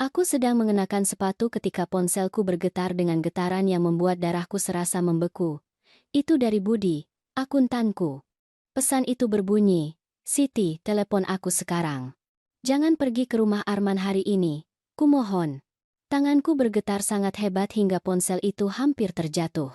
Aku sedang mengenakan sepatu ketika ponselku bergetar dengan getaran yang membuat darahku serasa membeku. Itu dari Budi, akuntanku. Pesan itu berbunyi, "Siti, telepon aku sekarang. Jangan pergi ke rumah Arman hari ini, kumohon." Tanganku bergetar sangat hebat hingga ponsel itu hampir terjatuh.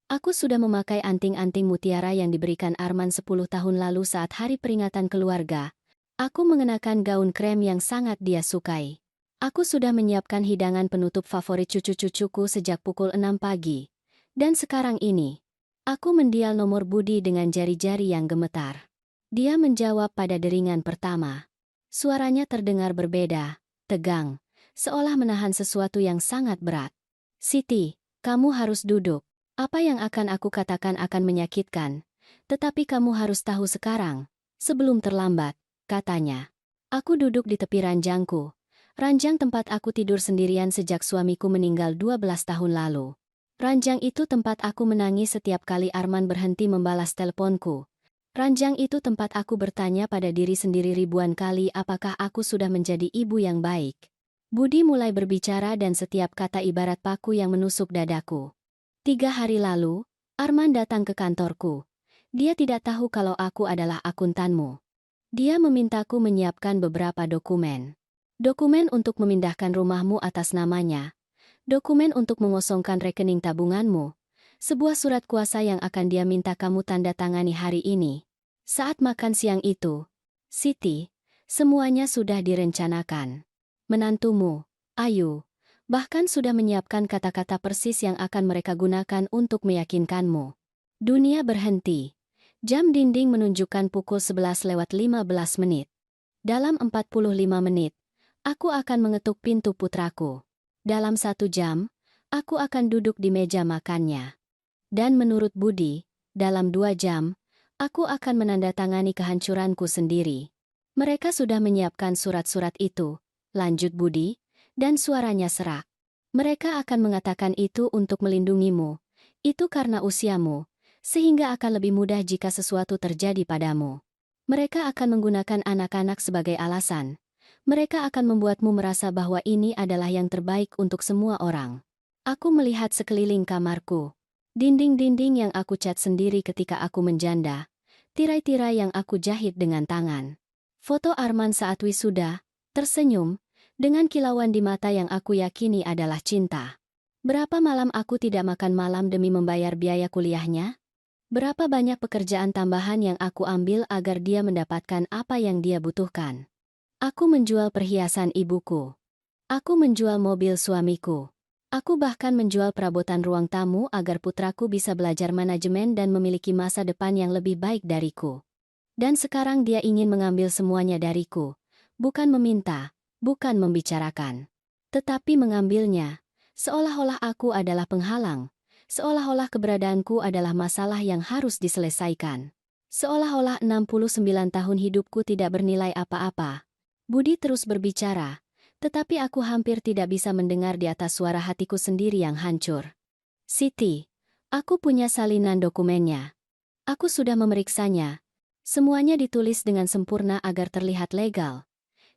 Aku sudah memakai anting-anting mutiara yang diberikan Arman 10 tahun lalu saat hari peringatan keluarga. Aku mengenakan gaun krem yang sangat dia sukai. Aku sudah menyiapkan hidangan penutup favorit cucu-cucuku sejak pukul 6 pagi. Dan sekarang ini, aku mendial nomor Budi dengan jari-jari yang gemetar. Dia menjawab pada deringan pertama. Suaranya terdengar berbeda, tegang, seolah menahan sesuatu yang sangat berat. "Siti, kamu harus duduk. Apa yang akan aku katakan akan menyakitkan, tetapi kamu harus tahu sekarang, sebelum terlambat," katanya. Aku duduk di tepi ranjangku. Ranjang tempat aku tidur sendirian sejak suamiku meninggal 12 tahun lalu. Ranjang itu tempat aku menangis setiap kali Arman berhenti membalas teleponku. Ranjang itu tempat aku bertanya pada diri sendiri ribuan kali apakah aku sudah menjadi ibu yang baik. Budi mulai berbicara dan setiap kata ibarat paku yang menusuk dadaku. 3 hari lalu, Arman datang ke kantorku. Dia tidak tahu kalau aku adalah akuntanmu. Dia memintaku menyiapkan beberapa dokumen. Dokumen untuk memindahkan rumahmu atas namanya. Dokumen untuk mengosongkan rekening tabunganmu. Sebuah surat kuasa yang akan dia minta kamu tanda tangani hari ini. Saat makan siang itu, "Siti, semuanya sudah direncanakan. Menantumu, Ayu, bahkan sudah menyiapkan kata-kata persis yang akan mereka gunakan untuk meyakinkanmu." Dunia berhenti. Jam dinding menunjukkan pukul 11 lewat 15 menit. Dalam 45 menit, aku akan mengetuk pintu putraku. Dalam 1 jam, aku akan duduk di meja makannya. Dan menurut Budi, dalam 2 jam, aku akan menandatangani kehancuranku sendiri. "Mereka sudah menyiapkan surat-surat itu," lanjut Budi, dan suaranya serak. "Mereka akan mengatakan itu untuk melindungimu. Itu karena usiamu, sehingga akan lebih mudah jika sesuatu terjadi padamu. Mereka akan menggunakan anak-anak sebagai alasan. Mereka akan membuatmu merasa bahwa ini adalah yang terbaik untuk semua orang." Aku melihat sekeliling kamarku. Dinding-dinding yang aku cat sendiri ketika aku menjanda. Tirai-tirai yang aku jahit dengan tangan. Foto Arman saat wisuda, tersenyum, dengan kilauan di mata yang aku yakini adalah cinta. Berapa malam aku tidak makan malam demi membayar biaya kuliahnya? Berapa banyak pekerjaan tambahan yang aku ambil agar dia mendapatkan apa yang dia butuhkan? Aku menjual perhiasan ibuku. Aku menjual mobil suamiku. Aku bahkan menjual perabotan ruang tamu agar putraku bisa belajar manajemen dan memiliki masa depan yang lebih baik dariku. Dan sekarang dia ingin mengambil semuanya dariku. Bukan meminta, bukan membicarakan. Tetapi mengambilnya. Seolah-olah aku adalah penghalang. Seolah-olah keberadaanku adalah masalah yang harus diselesaikan. Seolah-olah 69 tahun hidupku tidak bernilai apa-apa. Budi terus berbicara, tetapi aku hampir tidak bisa mendengar di atas suara hatiku sendiri yang hancur. "Siti, aku punya salinan dokumennya. Aku sudah memeriksanya. Semuanya ditulis dengan sempurna agar terlihat legal.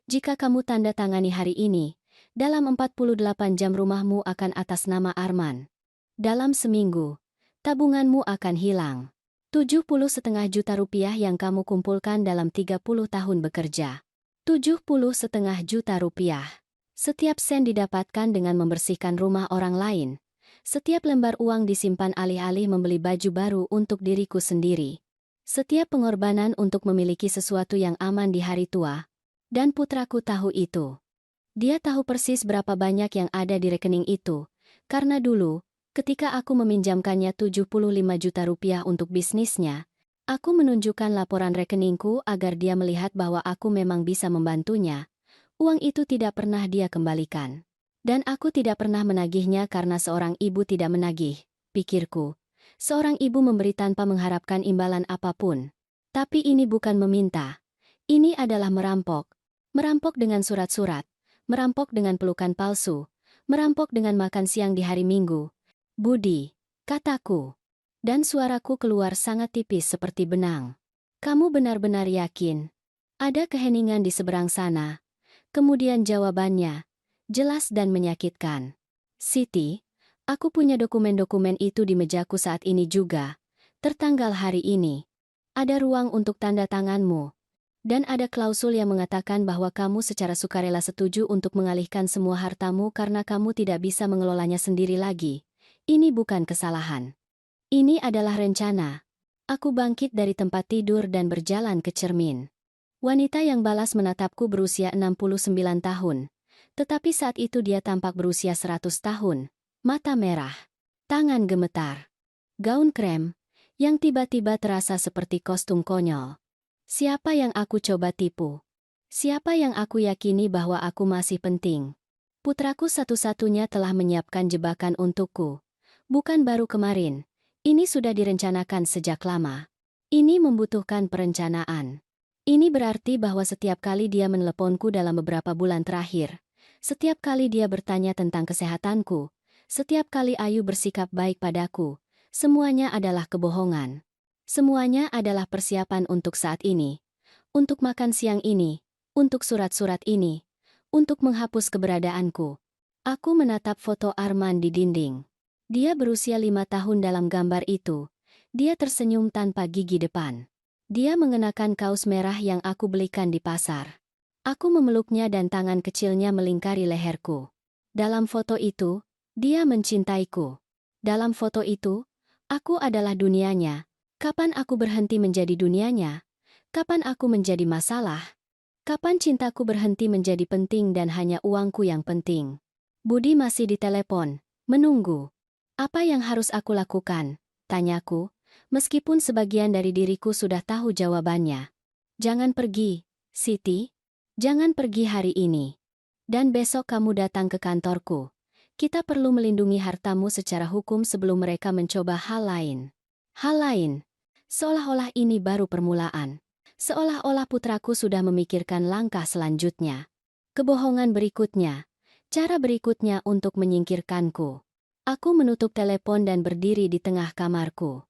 Jika kamu tanda tangani hari ini, dalam 48 jam rumahmu akan atas nama Arman. Dalam seminggu, tabunganmu akan hilang. 70,5 juta rupiah yang kamu kumpulkan dalam 30 tahun bekerja. 70,5 juta rupiah. Setiap sen didapatkan dengan membersihkan rumah orang lain. Setiap lembar uang disimpan alih-alih membeli baju baru untuk diriku sendiri. Setiap pengorbanan untuk memiliki sesuatu yang aman di hari tua. Dan putraku tahu itu. Dia tahu persis berapa banyak yang ada di rekening itu. Karena dulu, ketika aku meminjamkannya 75 juta rupiah untuk bisnisnya, aku menunjukkan laporan rekeningku agar dia melihat bahwa aku memang bisa membantunya. Uang itu tidak pernah dia kembalikan. Dan aku tidak pernah menagihnya karena seorang ibu tidak menagih, pikirku. Seorang ibu memberi tanpa mengharapkan imbalan apapun. Tapi ini bukan meminta. Ini adalah merampok. Merampok dengan surat-surat. Merampok dengan pelukan palsu. Merampok dengan makan siang di hari Minggu. "Budi," kataku. Dan suaraku keluar sangat tipis seperti benang. "Kamu benar-benar yakin? Ada keheningan di seberang sana." Kemudian jawabannya, Jelas dan menyakitkan. Siti, aku punya dokumen-dokumen itu di mejaku saat ini juga. Tertanggal hari ini. Ada ruang untuk tanda tanganmu. Dan ada klausul yang mengatakan bahwa kamu secara sukarela setuju untuk mengalihkan semua hartamu karena kamu tidak bisa mengelolanya sendiri lagi. Ini bukan kesalahan. Ini adalah rencana. Aku bangkit dari tempat tidur dan berjalan ke cermin. Wanita yang balas menatapku berusia 69 tahun. Tetapi saat itu dia tampak berusia 100 tahun. Mata merah. Tangan gemetar. Gaun krem, yang tiba-tiba terasa seperti kostum konyol. Siapa yang aku coba tipu? Siapa yang aku yakini bahwa aku masih penting? Putraku satu-satunya telah menyiapkan jebakan untukku. Bukan baru kemarin. Ini sudah direncanakan sejak lama. Ini membutuhkan perencanaan. Ini berarti bahwa setiap kali dia meneleponku dalam beberapa bulan terakhir, setiap kali dia bertanya tentang kesehatanku, setiap kali Ayu bersikap baik padaku, semuanya adalah kebohongan. Semuanya adalah persiapan untuk saat ini, untuk makan siang ini, untuk surat-surat ini, untuk menghapus keberadaanku. Aku menatap foto Arman di dinding. Dia berusia 5 tahun dalam gambar itu. Dia tersenyum tanpa gigi depan. Dia mengenakan kaos merah yang aku belikan di pasar. Aku memeluknya dan tangan kecilnya melingkari leherku. Dalam foto itu, dia mencintaiku. Dalam foto itu, aku adalah dunianya. Kapan aku berhenti menjadi dunianya? Kapan aku menjadi masalah? Kapan cintaku berhenti menjadi penting dan hanya uangku yang penting? Budi masih di telepon, menunggu. Apa yang harus aku lakukan? Tanyaku, meskipun sebagian dari diriku sudah tahu jawabannya. Jangan pergi, Siti. Jangan pergi hari ini. Dan besok kamu datang ke kantorku. Kita perlu melindungi hartamu secara hukum sebelum mereka mencoba hal lain. Hal lain. Seolah-olah ini baru permulaan. Seolah-olah putraku sudah memikirkan langkah selanjutnya. Kebohongan berikutnya. Cara berikutnya untuk menyingkirkanku. Aku menutup telepon dan berdiri di tengah kamarku.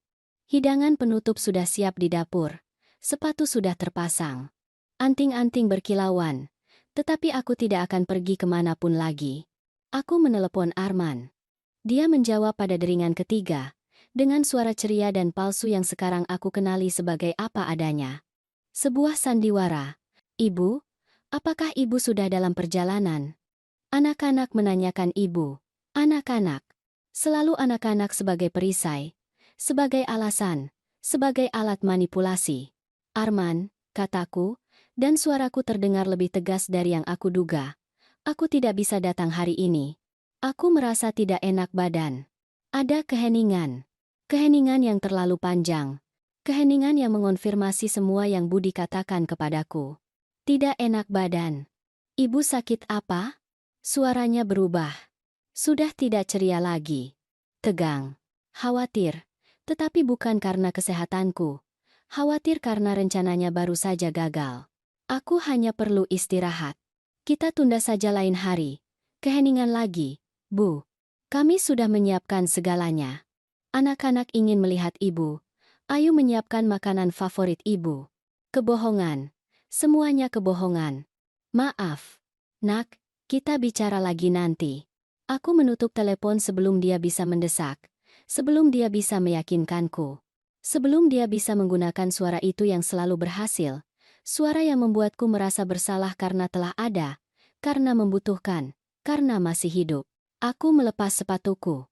Hidangan penutup sudah siap di dapur. Sepatu sudah terpasang. Anting-anting berkilauan. Tetapi aku tidak akan pergi kemanapun lagi. Aku menelepon Arman. Dia menjawab pada deringan ketiga, dengan suara ceria dan palsu yang sekarang aku kenali sebagai apa adanya. Sebuah sandiwara. Ibu, apakah ibu sudah dalam perjalanan? Anak-anak menanyakan ibu. Anak-anak. Selalu anak-anak sebagai perisai, sebagai alasan, sebagai alat manipulasi. Arman, kataku, dan suaraku terdengar lebih tegas dari yang aku duga. Aku tidak bisa datang hari ini. Aku merasa tidak enak badan. Ada keheningan. Keheningan yang terlalu panjang. Keheningan yang mengonfirmasi semua yang Budi katakan kepadaku. Tidak enak badan. Ibu sakit apa? Suaranya berubah. Sudah tidak ceria lagi. Tegang. Khawatir. Tetapi bukan karena kesehatanku. Khawatir karena rencananya baru saja gagal. Aku hanya perlu istirahat. Kita tunda saja lain hari. Keheningan lagi, Bu. Kami sudah menyiapkan segalanya. Anak-anak ingin melihat ibu. Ayu menyiapkan makanan favorit ibu. Kebohongan. Semuanya kebohongan. Maaf. Nak, kita bicara lagi nanti. Aku menutup telepon sebelum dia bisa mendesak. Sebelum dia bisa meyakinkanku. Sebelum dia bisa menggunakan suara itu yang selalu berhasil. Suara yang membuatku merasa bersalah karena telah ada. Karena membutuhkan. Karena masih hidup. Aku melepas sepatuku.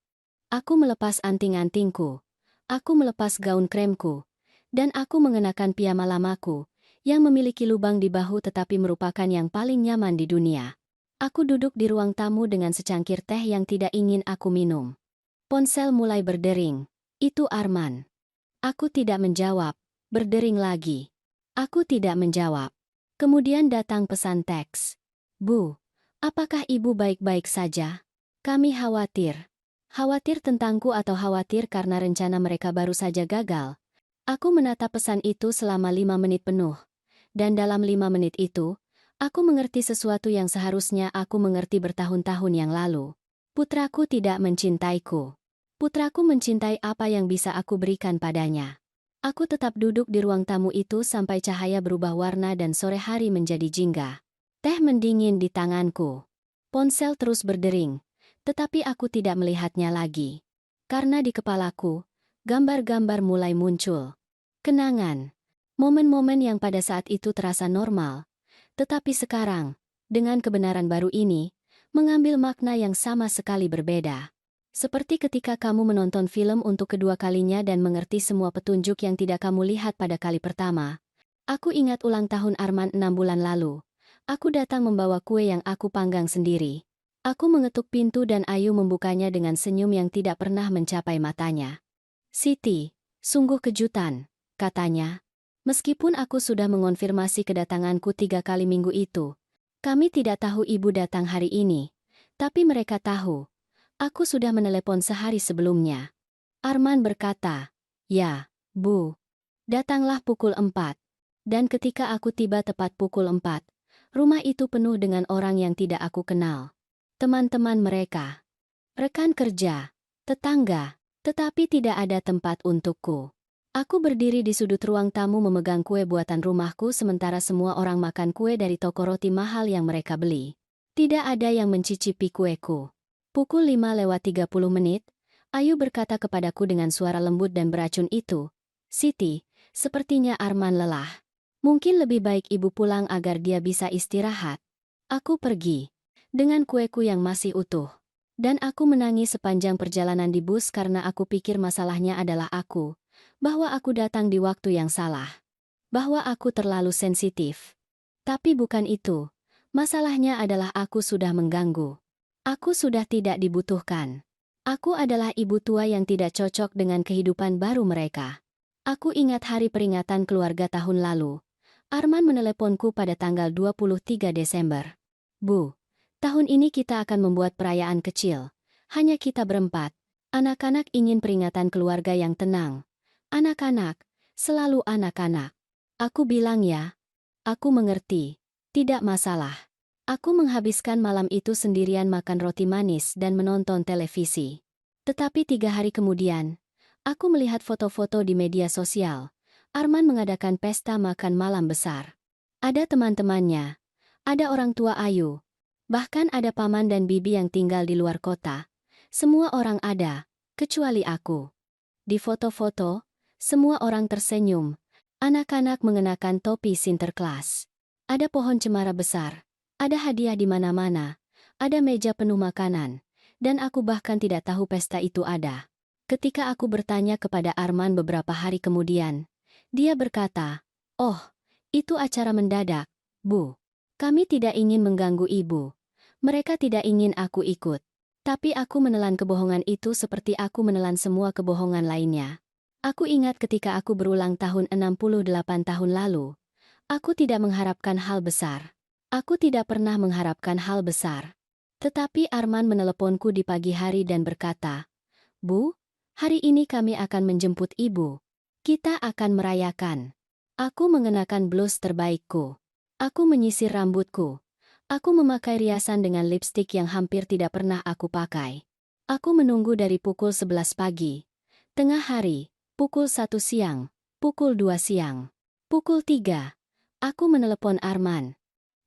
Aku melepas anting-antingku. Aku melepas gaun kremku. Dan aku mengenakan piyama lamaku, yang memiliki lubang di bahu tetapi merupakan yang paling nyaman di dunia. Aku duduk di ruang tamu dengan secangkir teh yang tidak ingin aku minum. Ponsel mulai berdering. Itu Arman. Aku tidak menjawab. Berdering lagi. Aku tidak menjawab. Kemudian datang pesan teks. Bu, apakah ibu baik-baik saja? Kami khawatir. Khawatir tentangku atau khawatir karena rencana mereka baru saja gagal? Aku menatap pesan itu selama 5 menit penuh. Dan dalam 5 menit itu, aku mengerti sesuatu yang seharusnya aku mengerti bertahun-tahun yang lalu. Putraku tidak mencintaiku. Putraku mencintai apa yang bisa aku berikan padanya. Aku tetap duduk di ruang tamu itu sampai cahaya berubah warna dan sore hari menjadi jingga. Teh mendingin di tanganku. Ponsel terus berdering, tetapi aku tidak melihatnya lagi. Karena di kepalaku, gambar-gambar mulai muncul. Kenangan. Momen-momen yang pada saat itu terasa normal. Tetapi sekarang, dengan kebenaran baru ini, mengambil makna yang sama sekali berbeda. Seperti ketika kamu menonton film untuk kedua kalinya dan mengerti semua petunjuk yang tidak kamu lihat pada kali pertama. Aku ingat ulang tahun Arman 6 bulan lalu. Aku datang membawa kue yang aku panggang sendiri. Aku mengetuk pintu dan Ayu membukanya dengan senyum yang tidak pernah mencapai matanya. "Siti, sungguh kejutan," katanya. Meskipun aku sudah mengonfirmasi kedatanganku 3 kali minggu itu, kami tidak tahu ibu datang hari ini. Tapi mereka tahu. Aku sudah menelepon sehari sebelumnya. Arman berkata, "Ya, Bu. Datanglah pukul 4. Dan ketika aku tiba tepat pukul 4, rumah itu penuh dengan orang yang tidak aku kenal. Teman-teman mereka, rekan kerja, tetangga, tetapi tidak ada tempat untukku. Aku berdiri di sudut ruang tamu memegang kue buatan rumahku sementara semua orang makan kue dari toko roti mahal yang mereka beli. Tidak ada yang mencicipi kueku. Pukul 5:30, Ayu berkata kepadaku dengan suara lembut dan beracun itu, "Siti, sepertinya Arman lelah. Mungkin lebih baik ibu pulang agar dia bisa istirahat." Aku pergi, dengan kueku yang masih utuh. Dan aku menangis sepanjang perjalanan di bus karena aku pikir masalahnya adalah aku, bahwa aku datang di waktu yang salah, bahwa aku terlalu sensitif. Tapi bukan itu, masalahnya adalah aku sudah mengganggu. Aku sudah tidak dibutuhkan. Aku adalah ibu tua yang tidak cocok dengan kehidupan baru mereka. Aku ingat hari peringatan keluarga tahun lalu. Arman meneleponku pada tanggal 23 Desember. "Bu, tahun ini kita akan membuat perayaan kecil. Hanya kita berempat. Anak-anak ingin peringatan keluarga yang tenang. Anak-anak, selalu anak-anak." Aku bilang ya. Aku mengerti. Tidak masalah. Aku menghabiskan malam itu sendirian makan roti manis dan menonton televisi. Tetapi 3 hari kemudian, aku melihat foto-foto di media sosial. Arman mengadakan pesta makan malam besar. Ada teman-temannya, ada orang tua Ayu, bahkan ada paman dan bibi yang tinggal di luar kota. Semua orang ada, kecuali aku. Di foto-foto, semua orang tersenyum. Anak-anak mengenakan topi Sinterklas. Ada pohon cemara besar. Ada hadiah di mana-mana, ada meja penuh makanan, dan aku bahkan tidak tahu pesta itu ada. Ketika aku bertanya kepada Arman beberapa hari kemudian, dia berkata, "Oh, itu acara mendadak, Bu. Kami tidak ingin mengganggu ibu. Mereka tidak ingin aku ikut." Tapi aku menelan kebohongan itu seperti aku menelan semua kebohongan lainnya. Aku ingat ketika aku berulang tahun 68 tahun lalu, aku tidak mengharapkan hal besar. Aku tidak pernah mengharapkan hal besar. Tetapi Arman meneleponku di pagi hari dan berkata, "Bu, hari ini kami akan menjemput ibu. Kita akan merayakan." Aku mengenakan blus terbaikku. Aku menyisir rambutku. Aku memakai riasan dengan lipstik yang hampir tidak pernah aku pakai. Aku menunggu dari pukul 11 pagi, tengah hari, pukul 1 siang, pukul 2 siang, pukul 3. Aku menelepon Arman.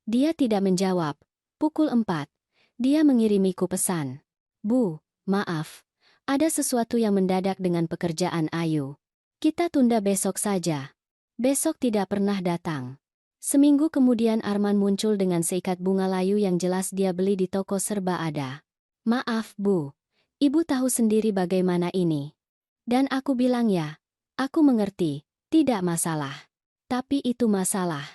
Dia tidak menjawab. Pukul 4. Dia mengirimiku pesan. "Bu, maaf. Ada sesuatu yang mendadak dengan pekerjaan Ayu. Kita tunda besok saja." Besok tidak pernah datang. Seminggu kemudian Arman muncul dengan seikat bunga layu yang jelas dia beli di toko serba ada. "Maaf, Bu. Ibu tahu sendiri bagaimana ini." Dan aku bilang ya. Aku mengerti. Tidak masalah. Tapi itu masalah.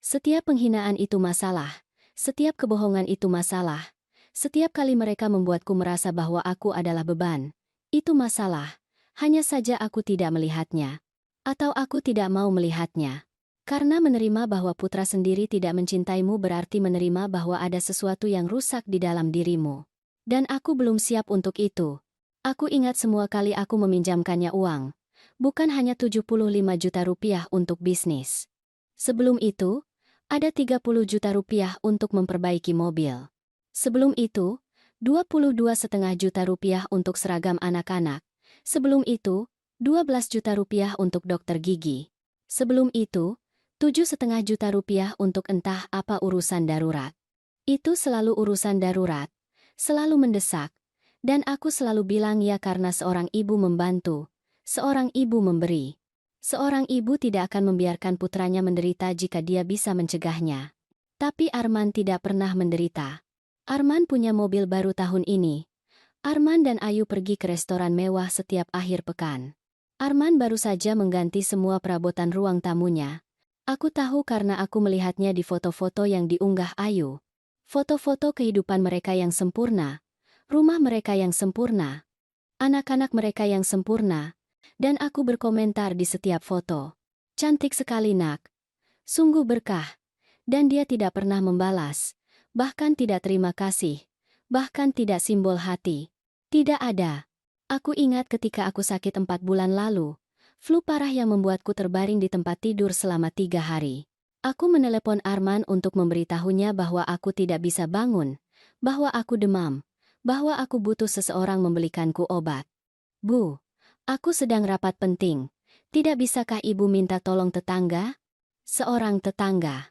Setiap penghinaan itu masalah. Setiap kebohongan itu masalah. Setiap kali mereka membuatku merasa bahwa aku adalah beban. Itu masalah. Hanya saja aku tidak melihatnya. Atau aku tidak mau melihatnya. Karena menerima bahwa putra sendiri tidak mencintaimu berarti menerima bahwa ada sesuatu yang rusak di dalam dirimu. Dan aku belum siap untuk itu. Aku ingat semua kali aku meminjamkannya uang. Bukan hanya 75 juta rupiah untuk bisnis. Sebelum itu, ada 30 juta rupiah untuk memperbaiki mobil. Sebelum itu, 22,5 juta rupiah untuk seragam anak-anak. Sebelum itu, 12 juta rupiah untuk dokter gigi. Sebelum itu, 7,5 juta rupiah untuk entah apa urusan darurat. Itu selalu urusan darurat, selalu mendesak, dan aku selalu bilang ya karena seorang ibu membantu, seorang ibu memberi. Seorang ibu tidak akan membiarkan putranya menderita jika dia bisa mencegahnya. Tapi Arman tidak pernah menderita. Arman punya mobil baru tahun ini. Arman dan Ayu pergi ke restoran mewah setiap akhir pekan. Arman baru saja mengganti semua perabotan ruang tamunya. Aku tahu karena aku melihatnya di foto-foto yang diunggah Ayu. Foto-foto kehidupan mereka yang sempurna, rumah mereka yang sempurna, anak-anak mereka yang sempurna, dan aku berkomentar di setiap foto. Cantik sekali nak. Sungguh berkah. Dan dia tidak pernah membalas, bahkan tidak terima kasih, bahkan tidak simbol hati. Tidak ada. Aku ingat ketika aku sakit 4 bulan lalu, flu parah yang membuatku terbaring di tempat tidur selama 3 hari. Aku menelepon Arman untuk memberitahunya bahwa aku tidak bisa bangun, bahwa aku demam, bahwa aku butuh seseorang membelikanku obat. Bu, aku sedang rapat penting. Tidak bisakah ibu minta tolong tetangga? Seorang tetangga.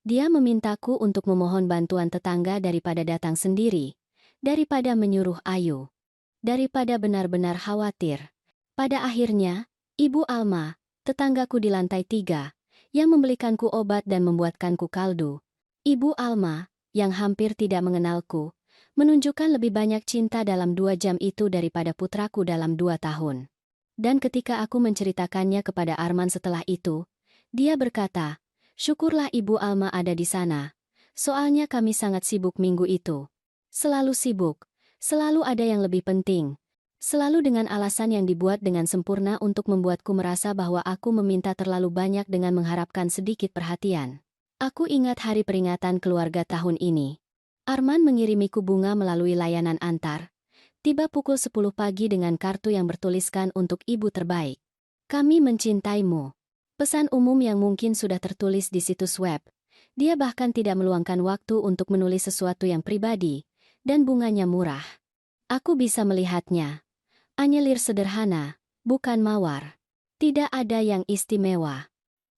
Dia memintaku untuk memohon bantuan tetangga daripada datang sendiri, daripada menyuruh Ayu, daripada benar-benar khawatir. Pada akhirnya, Ibu Alma, tetanggaku di lantai 3, yang membelikanku obat dan membuatkanku kaldu. Ibu Alma, yang hampir tidak mengenalku, menunjukkan lebih banyak cinta dalam 2 jam itu daripada putraku dalam 2 tahun. Dan ketika aku menceritakannya kepada Arman setelah itu, dia berkata, "Syukurlah Ibu Alma ada di sana. Soalnya kami sangat sibuk minggu itu. Selalu sibuk, selalu ada yang lebih penting. Selalu dengan alasan yang dibuat dengan sempurna untuk membuatku merasa bahwa aku meminta terlalu banyak dengan mengharapkan sedikit perhatian." Aku ingat hari peringatan keluarga tahun ini. Arman mengirimiku bunga melalui layanan antar. Tiba pukul 10 pagi dengan kartu yang bertuliskan untuk ibu terbaik. "Kami mencintaimu." Pesan umum yang mungkin sudah tertulis di situs web. Dia bahkan tidak meluangkan waktu untuk menulis sesuatu yang pribadi, dan bunganya murah. Aku bisa melihatnya. Anyelir sederhana, bukan mawar. Tidak ada yang istimewa.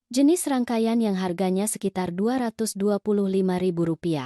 Jenis rangkaian yang harganya sekitar Rp225.000.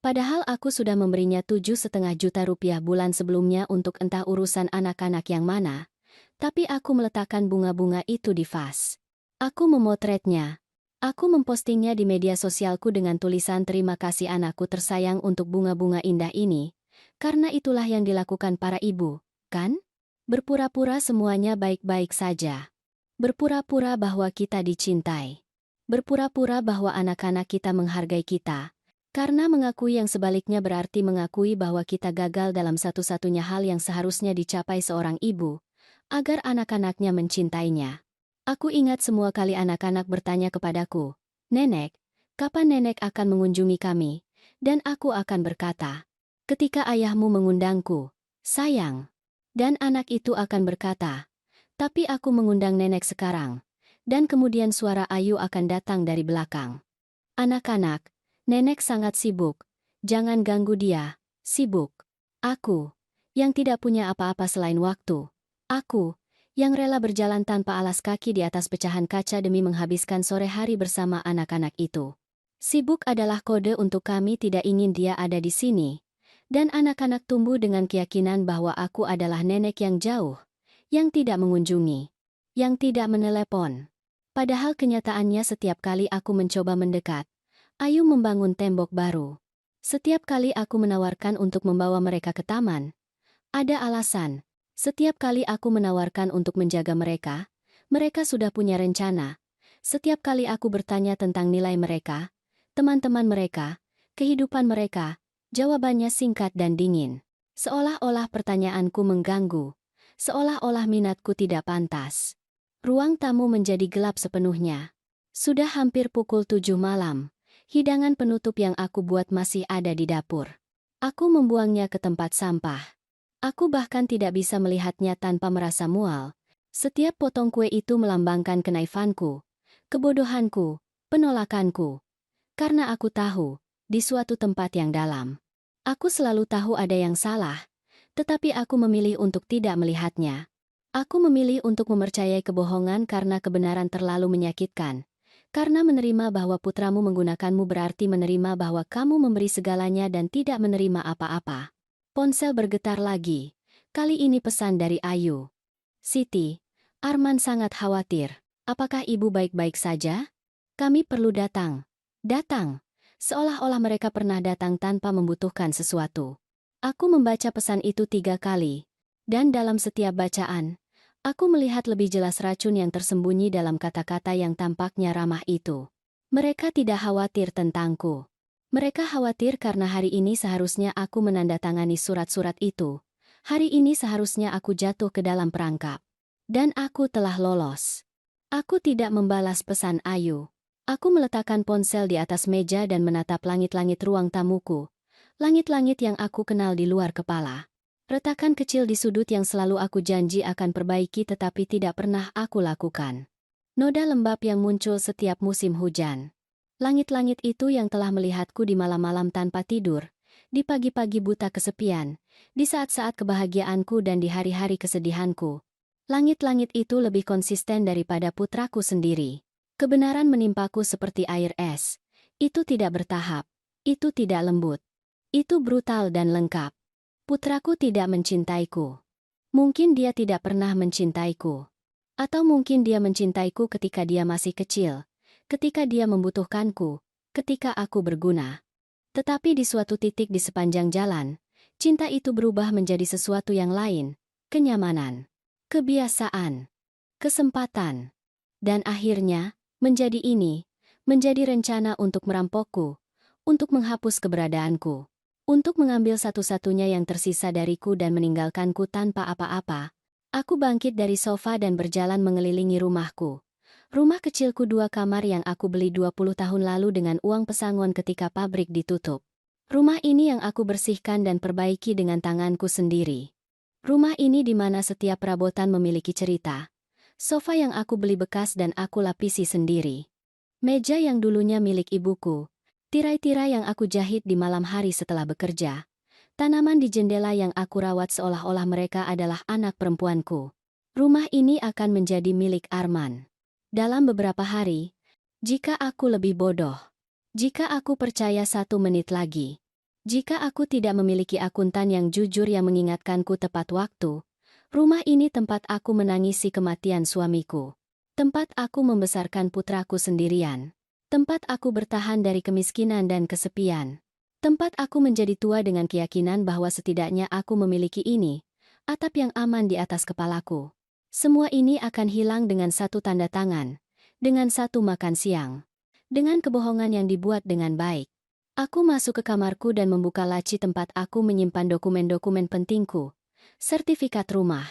Padahal aku sudah memberinya 7,5 juta rupiah bulan sebelumnya untuk entah urusan anak-anak yang mana, tapi aku meletakkan bunga-bunga itu di vas. Aku memotretnya. Aku mempostingnya di media sosialku dengan tulisan "Terima kasih anakku tersayang untuk bunga-bunga indah ini," karena itulah yang dilakukan para ibu, kan? Berpura-pura semuanya baik-baik saja. Berpura-pura bahwa kita dicintai. Berpura-pura bahwa anak-anak kita menghargai kita. Karena mengakui yang sebaliknya berarti mengakui bahwa kita gagal dalam satu-satunya hal yang seharusnya dicapai seorang ibu, agar anak-anaknya mencintainya. Aku ingat semua kali anak-anak bertanya kepadaku, "Nenek, kapan nenek akan mengunjungi kami?" Dan aku akan berkata, "Ketika ayahmu mengundangku, sayang." Dan anak itu akan berkata, "Tapi aku mengundang nenek sekarang." Dan kemudian suara Ayu akan datang dari belakang. "Anak-anak, nenek sangat sibuk. Jangan ganggu dia, sibuk." Aku, yang tidak punya apa-apa selain waktu. Aku, yang rela berjalan tanpa alas kaki di atas pecahan kaca demi menghabiskan sore hari bersama anak-anak itu. Sibuk adalah kode untuk kami tidak ingin dia ada di sini. Dan anak-anak tumbuh dengan keyakinan bahwa aku adalah nenek yang jauh, yang tidak mengunjungi, yang tidak menelepon. Padahal kenyataannya setiap kali aku mencoba mendekat, Ayu membangun tembok baru. Setiap kali aku menawarkan untuk membawa mereka ke taman, ada alasan. Setiap kali aku menawarkan untuk menjaga mereka, mereka sudah punya rencana. Setiap kali aku bertanya tentang nilai mereka, teman-teman mereka, kehidupan mereka, jawabannya singkat dan dingin. Seolah-olah pertanyaanku mengganggu. Seolah-olah minatku tidak pantas. Ruang tamu menjadi gelap sepenuhnya. Sudah hampir pukul 7 malam. Hidangan penutup yang aku buat masih ada di dapur. Aku membuangnya ke tempat sampah. Aku bahkan tidak bisa melihatnya tanpa merasa mual. Setiap potong kue itu melambangkan kenaifanku, kebodohanku, penolakanku. Karena aku tahu, di suatu tempat yang dalam, aku selalu tahu ada yang salah, tetapi aku memilih untuk tidak melihatnya. Aku memilih untuk mempercayai kebohongan karena kebenaran terlalu menyakitkan, Karena menerima bahwa putramu menggunakanmu berarti menerima bahwa kamu memberi segalanya dan tidak menerima apa-apa. Ponsel bergetar lagi. Kali ini pesan dari Ayu. Siti, Arman sangat khawatir. Apakah ibu baik-baik saja? Kami perlu datang. Datang. Seolah-olah mereka pernah datang tanpa membutuhkan sesuatu. Aku membaca pesan itu 3 kali. Dan dalam setiap bacaan, aku melihat lebih jelas racun yang tersembunyi dalam kata-kata yang tampaknya ramah itu. Mereka tidak khawatir tentangku. Mereka khawatir karena hari ini seharusnya aku menandatangani surat-surat itu. Hari ini seharusnya aku jatuh ke dalam perangkap. Dan aku telah lolos. Aku tidak membalas pesan Ayu. Aku meletakkan ponsel di atas meja dan menatap langit-langit ruang tamuku. Langit-langit yang aku kenal di luar kepala. Retakan kecil di sudut yang selalu aku janji akan perbaiki tetapi tidak pernah aku lakukan. Noda lembab yang muncul setiap musim hujan. Langit-langit itu yang telah melihatku di malam-malam tanpa tidur, di pagi-pagi buta kesepian, di saat-saat kebahagiaanku dan di hari-hari kesedihanku. Langit-langit itu lebih konsisten daripada putraku sendiri. Kebenaran menimpaku seperti air es. Itu tidak bertahap. Itu tidak lembut. Itu brutal dan lengkap. Putraku tidak mencintaiku. Mungkin dia tidak pernah mencintaiku. Atau mungkin dia mencintaiku ketika dia masih kecil. Ketika dia membutuhkanku. Ketika aku berguna. Tetapi di suatu titik di sepanjang jalan, cinta itu berubah menjadi sesuatu yang lain. Kenyamanan. Kebiasaan. Kesempatan. Dan akhirnya, menjadi ini, menjadi rencana untuk merampokku, untuk menghapus keberadaanku, untuk mengambil satu-satunya yang tersisa dariku dan meninggalkanku tanpa apa-apa. Aku bangkit dari sofa dan berjalan mengelilingi rumahku. Rumah kecilku 2 kamar yang aku beli 20 tahun lalu dengan uang pesangon ketika pabrik ditutup. Rumah ini yang aku bersihkan dan perbaiki dengan tanganku sendiri. Rumah ini di mana setiap perabotan memiliki cerita. Sofa yang aku beli bekas dan aku lapisi sendiri. Meja yang dulunya milik ibuku. Tirai-tirai yang aku jahit di malam hari setelah bekerja. Tanaman di jendela yang aku rawat seolah-olah mereka adalah anak perempuanku. Rumah ini akan menjadi milik Arman. Dalam beberapa hari, jika aku lebih bodoh. Jika aku percaya 1 menit lagi. Jika aku tidak memiliki akuntan yang jujur yang mengingatkanku tepat waktu. Rumah ini tempat aku menangisi kematian suamiku. Tempat aku membesarkan putraku sendirian. Tempat aku bertahan dari kemiskinan dan kesepian. Tempat aku menjadi tua dengan keyakinan bahwa setidaknya aku memiliki ini, atap yang aman di atas kepalaku. Semua ini akan hilang dengan 1 tanda tangan, dengan 1 makan siang, dengan kebohongan yang dibuat dengan baik. Aku masuk ke kamarku dan membuka laci tempat aku menyimpan dokumen-dokumen pentingku. Sertifikat rumah,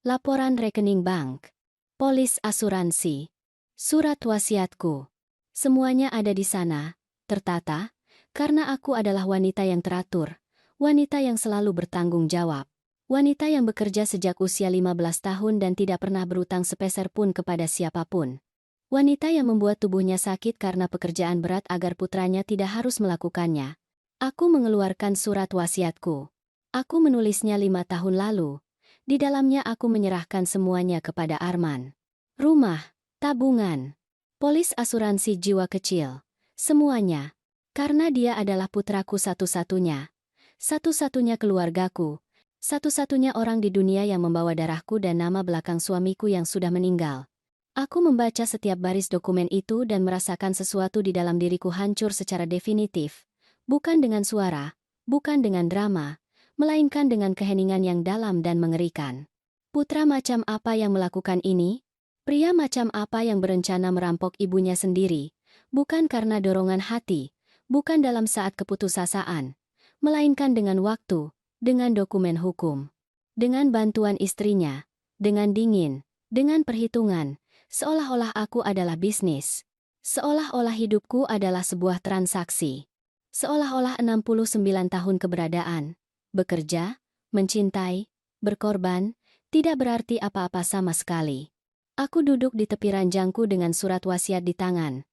laporan rekening bank, polis asuransi, surat wasiatku. Semuanya ada di sana, tertata, karena aku adalah wanita yang teratur, wanita yang selalu bertanggung jawab, wanita yang bekerja sejak usia 15 tahun dan tidak pernah berutang sepeser pun kepada siapapun. Wanita yang membuat tubuhnya sakit karena pekerjaan berat agar putranya tidak harus melakukannya. Aku mengeluarkan surat wasiatku. Aku menulisnya 5 tahun lalu. Di dalamnya aku menyerahkan semuanya kepada Arman. Rumah, tabungan, polis asuransi jiwa kecil. Semuanya. Karena dia adalah putraku satu-satunya. Satu-satunya keluargaku. Satu-satunya orang di dunia yang membawa darahku dan nama belakang suamiku yang sudah meninggal. Aku membaca setiap baris dokumen itu dan merasakan sesuatu di dalam diriku hancur secara definitif. Bukan dengan suara, bukan dengan drama, melainkan dengan keheningan yang dalam dan mengerikan. Putra macam apa yang melakukan ini? Pria macam apa yang berencana merampok ibunya sendiri? Bukan karena dorongan hati, bukan dalam saat keputusasaan, melainkan dengan waktu, dengan dokumen hukum. Dengan bantuan istrinya, dengan dingin, dengan perhitungan, seolah-olah aku adalah bisnis. Seolah-olah hidupku adalah sebuah transaksi. Seolah-olah 69 tahun keberadaan. Bekerja, mencintai, berkorban, tidak berarti apa-apa sama sekali. Aku duduk di tepi ranjangku dengan surat wasiat di tangan.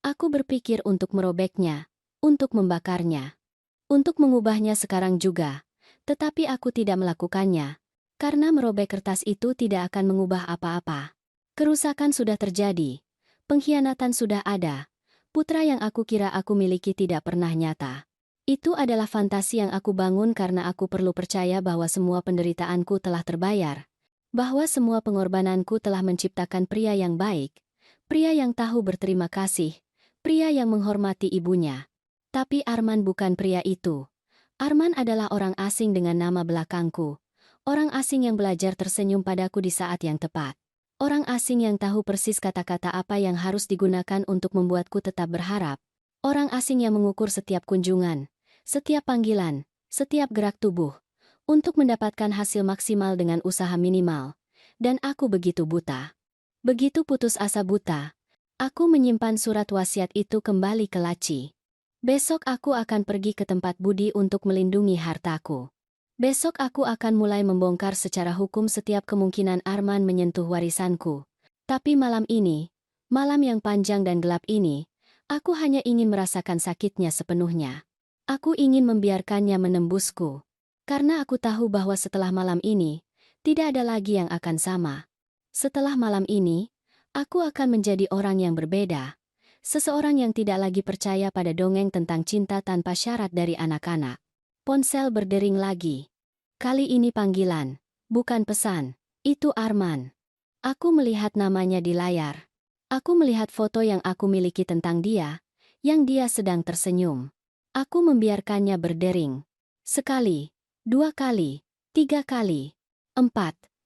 Aku berpikir untuk merobeknya, untuk membakarnya, untuk mengubahnya sekarang juga. Tetapi aku tidak melakukannya, karena merobek kertas itu tidak akan mengubah apa-apa. Kerusakan sudah terjadi. Pengkhianatan sudah ada. Putra yang aku kira aku miliki tidak pernah nyata. Itu adalah fantasi yang aku bangun karena aku perlu percaya bahwa semua penderitaanku telah terbayar. Bahwa semua pengorbananku telah menciptakan pria yang baik. Pria yang tahu berterima kasih. Pria yang menghormati ibunya. Tapi Arman bukan pria itu. Arman adalah orang asing dengan nama belakangku. Orang asing yang belajar tersenyum padaku di saat yang tepat. Orang asing yang tahu persis kata-kata apa yang harus digunakan untuk membuatku tetap berharap. Orang asing yang mengukur setiap kunjungan, setiap panggilan, setiap gerak tubuh, untuk mendapatkan hasil maksimal dengan usaha minimal. Dan aku begitu buta. Begitu putus asa buta. Aku menyimpan surat wasiat itu kembali ke laci. Besok aku akan pergi ke tempat Budi untuk melindungi hartaku. Besok aku akan mulai membongkar secara hukum setiap kemungkinan Arman menyentuh warisanku. Tapi malam ini, malam yang panjang dan gelap ini, aku hanya ingin merasakan sakitnya sepenuhnya. Aku ingin membiarkannya menembusku. Karena aku tahu bahwa setelah malam ini, tidak ada lagi yang akan sama. Setelah malam ini, aku akan menjadi orang yang berbeda. Seseorang yang tidak lagi percaya pada dongeng tentang cinta tanpa syarat dari anak-anak. Ponsel berdering lagi. Kali ini panggilan, bukan pesan. Itu Arman. Aku melihat namanya di layar. Aku melihat foto yang aku miliki tentang dia, yang dia sedang tersenyum. Aku membiarkannya berdering. Sekali, 2 kali, 3 kali, 4,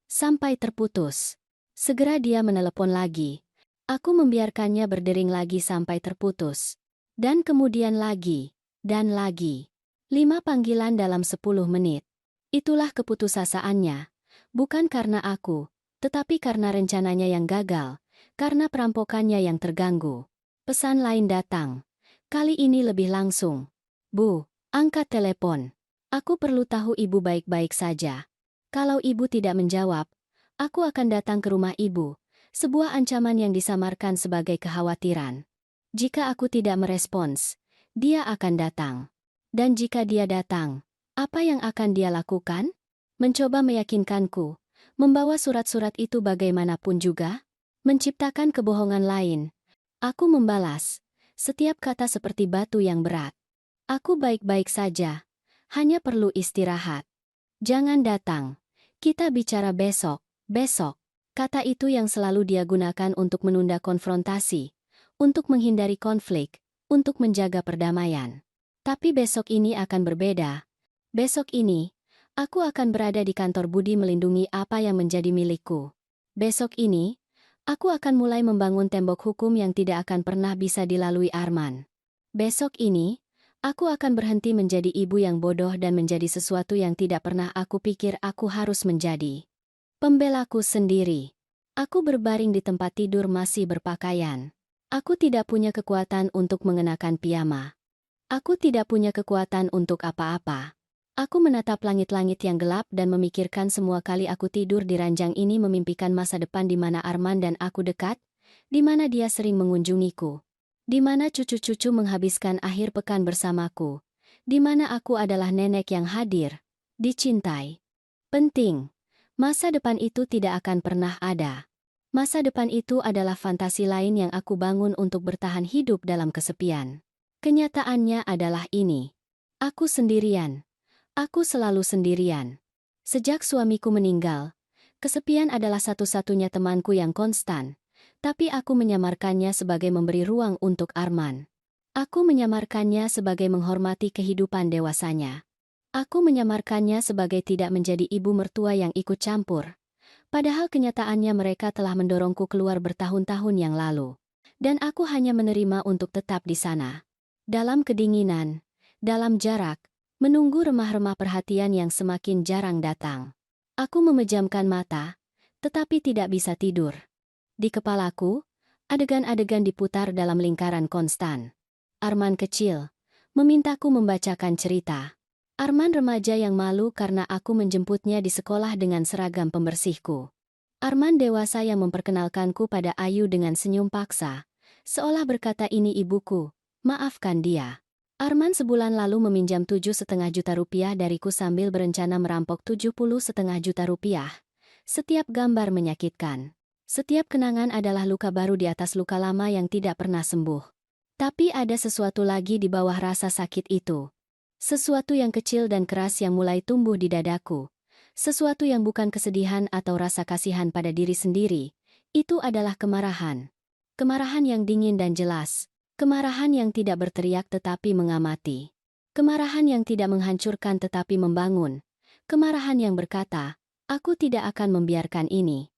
sampai terputus. Segera dia menelepon lagi. Aku membiarkannya berdering lagi sampai terputus. Dan kemudian lagi, dan lagi. 5 panggilan dalam 10 menit. Itulah keputusasaannya. Bukan karena aku, tetapi karena rencananya yang gagal, karena perampokannya yang terganggu. Pesan lain datang. Kali ini lebih langsung. Bu, angkat telepon. Aku perlu tahu ibu baik-baik saja. Kalau ibu tidak menjawab, aku akan datang ke rumah ibu. Sebuah ancaman yang disamarkan sebagai kekhawatiran. Jika aku tidak merespons, dia akan datang. Dan jika dia datang, apa yang akan dia lakukan? Mencoba meyakinkanku, membawa surat-surat itu bagaimanapun juga, menciptakan kebohongan lain. Aku membalas, setiap kata seperti batu yang berat. Aku baik-baik saja, hanya perlu istirahat. Jangan datang, kita bicara besok, besok. Kata itu yang selalu dia gunakan untuk menunda konfrontasi, untuk menghindari konflik, untuk menjaga perdamaian. Tapi besok ini akan berbeda. Besok ini, aku akan berada di kantor Budi melindungi apa yang menjadi milikku. Besok ini, aku akan mulai membangun tembok hukum yang tidak akan pernah bisa dilalui Arman. Besok ini, aku akan berhenti menjadi ibu yang bodoh dan menjadi sesuatu yang tidak pernah aku pikir aku harus menjadi. Pembelaku sendiri. Aku berbaring di tempat tidur masih berpakaian. Aku tidak punya kekuatan untuk mengenakan piyama. Aku tidak punya kekuatan untuk apa-apa. Aku menatap langit-langit yang gelap dan memikirkan semua kali aku tidur di ranjang ini memimpikan masa depan di mana Arman dan aku dekat, di mana dia sering mengunjungiku, di mana cucu-cucu menghabiskan akhir pekan bersamaku, di mana aku adalah nenek yang hadir, dicintai. Penting. Masa depan itu tidak akan pernah ada. Masa depan itu adalah fantasi lain yang aku bangun untuk bertahan hidup dalam kesepian. Kenyataannya adalah ini. Aku sendirian. Aku selalu sendirian. Sejak suamiku meninggal, kesepian adalah satu-satunya temanku yang konstan, tapi aku menyamarkannya sebagai memberi ruang untuk Arman. Aku menyamarkannya sebagai menghormati kehidupan dewasanya. Aku menyamarkannya sebagai tidak menjadi ibu mertua yang ikut campur. Padahal kenyataannya mereka telah mendorongku keluar bertahun-tahun yang lalu. Dan aku hanya menerima untuk tetap di sana. Dalam kedinginan, dalam jarak, menunggu remah-remah perhatian yang semakin jarang datang. Aku memejamkan mata, tetapi tidak bisa tidur. Di kepalaku, adegan-adegan diputar dalam lingkaran konstan. Arman kecil, memintaku membacakan cerita. Arman remaja yang malu karena aku menjemputnya di sekolah dengan seragam pembersihku. Arman dewasa yang memperkenalkanku pada Ayu dengan senyum paksa, seolah berkata ini ibuku, maafkan dia. Arman sebulan lalu meminjam 7,5 juta rupiah dariku sambil berencana merampok 70,5 juta rupiah. Setiap gambar menyakitkan. Setiap kenangan adalah luka baru di atas luka lama yang tidak pernah sembuh. Tapi ada sesuatu lagi di bawah rasa sakit itu. Sesuatu yang kecil dan keras yang mulai tumbuh di dadaku. Sesuatu yang bukan kesedihan atau rasa kasihan pada diri sendiri. Itu adalah kemarahan. Kemarahan yang dingin dan jelas. Kemarahan yang tidak berteriak tetapi mengamati. Kemarahan yang tidak menghancurkan tetapi membangun. Kemarahan yang berkata, "Aku tidak akan membiarkan ini.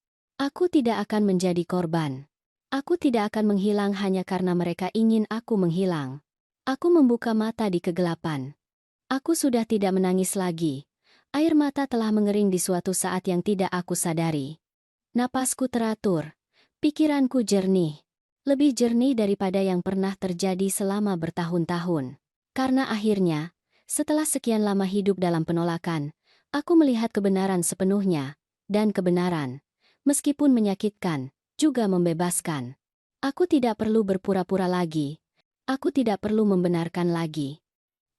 Aku tidak akan menjadi korban. Aku tidak akan menghilang hanya karena mereka ingin aku menghilang." Aku membuka mata di kegelapan. Aku sudah tidak menangis lagi. Air mata telah mengering di suatu saat yang tidak aku sadari. Napasku teratur. Pikiranku jernih. Lebih jernih daripada yang pernah terjadi selama bertahun-tahun. Karena akhirnya, setelah sekian lama hidup dalam penolakan, aku melihat kebenaran sepenuhnya. Dan kebenaran, meskipun menyakitkan, juga membebaskan. Aku tidak perlu berpura-pura lagi. Aku tidak perlu membenarkan lagi.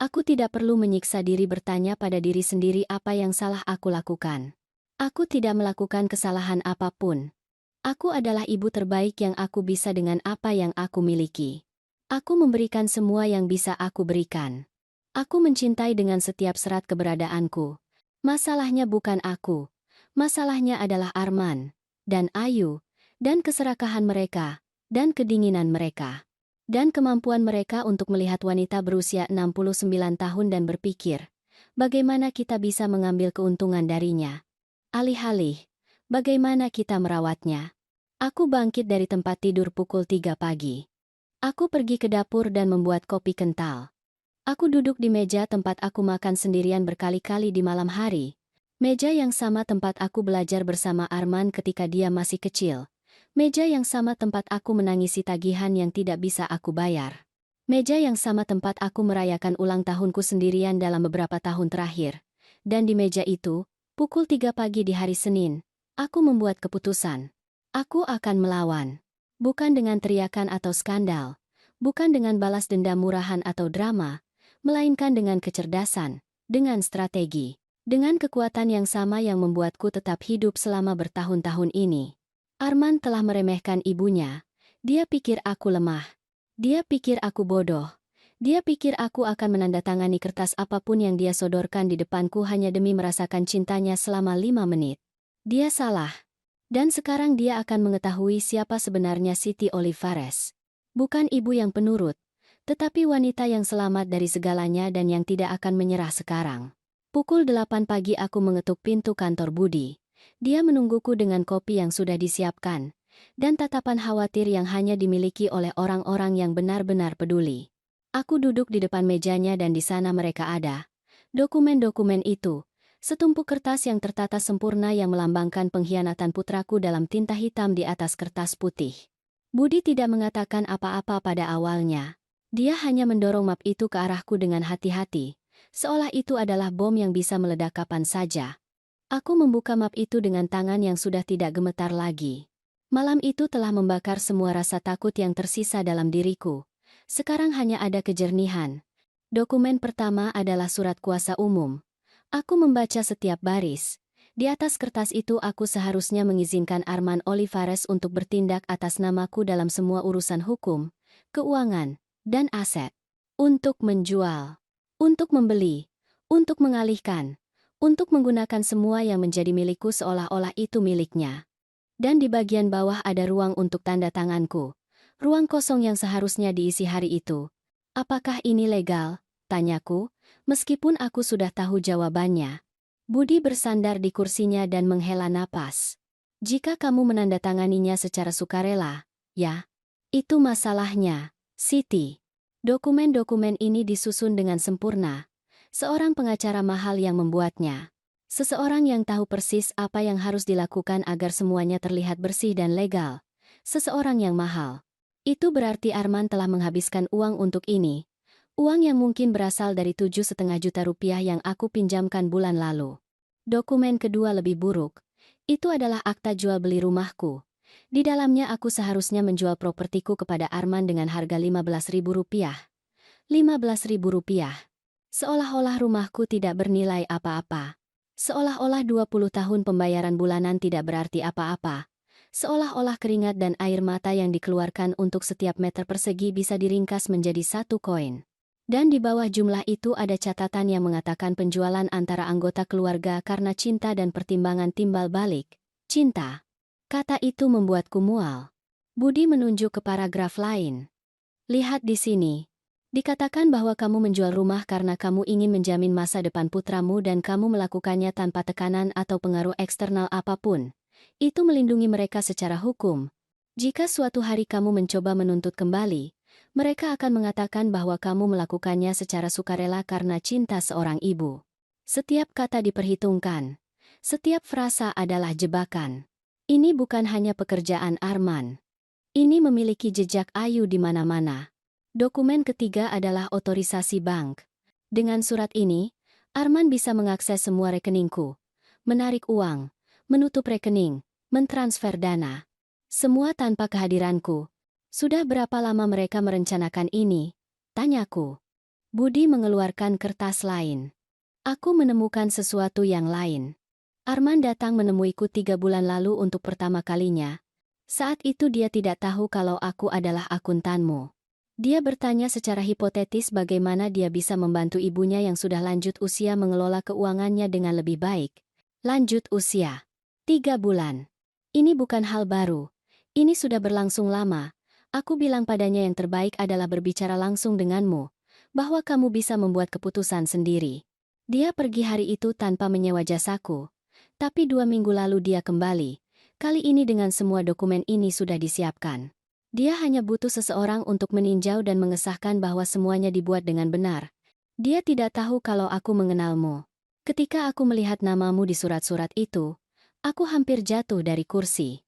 Aku tidak perlu menyiksa diri bertanya pada diri sendiri apa yang salah aku lakukan. Aku tidak melakukan kesalahan apapun. Aku adalah ibu terbaik yang aku bisa dengan apa yang aku miliki. Aku memberikan semua yang bisa aku berikan. Aku mencintai dengan setiap serat keberadaanku. Masalahnya bukan aku. Masalahnya adalah Arman, dan Ayu, dan keserakahan mereka, dan kedinginan mereka. Dan kemampuan mereka untuk melihat wanita berusia 69 tahun dan berpikir, bagaimana kita bisa mengambil keuntungan darinya. Alih-alih, bagaimana kita merawatnya. Aku bangkit dari tempat tidur pukul 3 pagi. Aku pergi ke dapur dan membuat kopi kental. Aku duduk di meja tempat aku makan sendirian berkali-kali di malam hari. Meja yang sama tempat aku belajar bersama Arman ketika dia masih kecil. Meja yang sama tempat aku menangisi tagihan yang tidak bisa aku bayar. Meja yang sama tempat aku merayakan ulang tahunku sendirian dalam beberapa tahun terakhir. Dan di meja itu, pukul 3 pagi di hari Senin, aku membuat keputusan. Aku akan melawan. Bukan dengan teriakan atau skandal. Bukan dengan balas dendam murahan atau drama. Melainkan dengan kecerdasan, dengan strategi. Dengan kekuatan yang sama yang membuatku tetap hidup selama bertahun-tahun ini. Arman telah meremehkan ibunya. Dia pikir aku lemah. Dia pikir aku bodoh. Dia pikir aku akan menandatangani kertas apapun yang dia sodorkan di depanku hanya demi merasakan cintanya selama 5 menit. Dia salah. Dan sekarang dia akan mengetahui siapa sebenarnya Siti Olivares. Bukan ibu yang penurut, tetapi wanita yang selamat dari segalanya dan yang tidak akan menyerah sekarang. Pukul 8 pagi aku mengetuk pintu kantor Budi. Dia menungguku dengan kopi yang sudah disiapkan, dan tatapan khawatir yang hanya dimiliki oleh orang-orang yang benar-benar peduli. Aku duduk di depan mejanya dan di sana mereka ada. Dokumen-dokumen itu. Setumpuk kertas yang tertata sempurna yang melambangkan pengkhianatan putraku dalam tinta hitam di atas kertas putih. Budi tidak mengatakan apa-apa pada awalnya. Dia hanya mendorong map itu ke arahku dengan hati-hati, seolah itu adalah bom yang bisa meledak kapan saja. Aku membuka map itu dengan tangan yang sudah tidak gemetar lagi. Malam itu telah membakar semua rasa takut yang tersisa dalam diriku. Sekarang hanya ada kejernihan. Dokumen pertama adalah surat kuasa umum. Aku membaca setiap baris. Di atas kertas itu aku seharusnya mengizinkan Arman Olivares untuk bertindak atas namaku dalam semua urusan hukum, keuangan, dan aset. Untuk menjual, untuk membeli, untuk mengalihkan, untuk menggunakan semua yang menjadi milikku seolah-olah itu miliknya. Dan di bagian bawah ada ruang untuk tanda tanganku. Ruang kosong yang seharusnya diisi hari itu. Apakah ini legal? Tanyaku, meskipun aku sudah tahu jawabannya. Budi bersandar di kursinya dan menghela napas. Jika kamu menandatanganinya secara sukarela, ya. Itu masalahnya, Siti. Dokumen-dokumen ini disusun dengan sempurna. Seorang pengacara mahal yang membuatnya. Seseorang yang tahu persis apa yang harus dilakukan agar semuanya terlihat bersih dan legal. Seseorang yang mahal. Itu berarti Arman telah menghabiskan uang untuk ini. Uang yang mungkin berasal dari 7,5 juta rupiah yang aku pinjamkan bulan lalu. Dokumen kedua lebih buruk. Itu adalah akta jual beli rumahku. Di dalamnya aku seharusnya menjual propertiku kepada Arman dengan harga 15.000 rupiah. 15.000 rupiah. Seolah-olah rumahku tidak bernilai apa-apa. Seolah-olah 20 tahun pembayaran bulanan tidak berarti apa-apa. Seolah-olah keringat dan air mata yang dikeluarkan untuk setiap meter persegi bisa diringkas menjadi satu koin. Dan di bawah jumlah itu ada catatan yang mengatakan penjualan antara anggota keluarga karena cinta dan pertimbangan timbal balik. Cinta. Kata itu membuatku mual. Budi menunjuk ke paragraf lain. Lihat di sini. Dikatakan bahwa kamu menjual rumah karena kamu ingin menjamin masa depan putramu dan kamu melakukannya tanpa tekanan atau pengaruh eksternal apapun. Itu melindungi mereka secara hukum. Jika suatu hari kamu mencoba menuntut kembali, mereka akan mengatakan bahwa kamu melakukannya secara sukarela karena cinta seorang ibu. Setiap kata diperhitungkan. Setiap frasa adalah jebakan. Ini bukan hanya pekerjaan Arman. Ini memiliki jejak Ayu di mana-mana. Dokumen ketiga adalah otorisasi bank. Dengan surat ini, Arman bisa mengakses semua rekeningku, menarik uang, menutup rekening, mentransfer dana. Semua tanpa kehadiranku. Sudah berapa lama mereka merencanakan ini? Tanyaku. Budi mengeluarkan kertas lain. Aku menemukan sesuatu yang lain. Arman datang menemuiku 3 bulan lalu untuk pertama kalinya. Saat itu dia tidak tahu kalau aku adalah akuntanmu. Dia bertanya secara hipotetis bagaimana dia bisa membantu ibunya yang sudah lanjut usia mengelola keuangannya dengan lebih baik. Lanjut usia. 3 bulan. Ini bukan hal baru. Ini sudah berlangsung lama. Aku bilang padanya yang terbaik adalah berbicara langsung denganmu, bahwa kamu bisa membuat keputusan sendiri. Dia pergi hari itu tanpa menyewa jasaku. Tapi 2 minggu lalu dia kembali. Kali ini dengan semua dokumen ini sudah disiapkan. Dia hanya butuh seseorang untuk meninjau dan mengesahkan bahwa semuanya dibuat dengan benar. Dia tidak tahu kalau aku mengenalmu. Ketika aku melihat namamu di surat-surat itu, aku hampir jatuh dari kursi.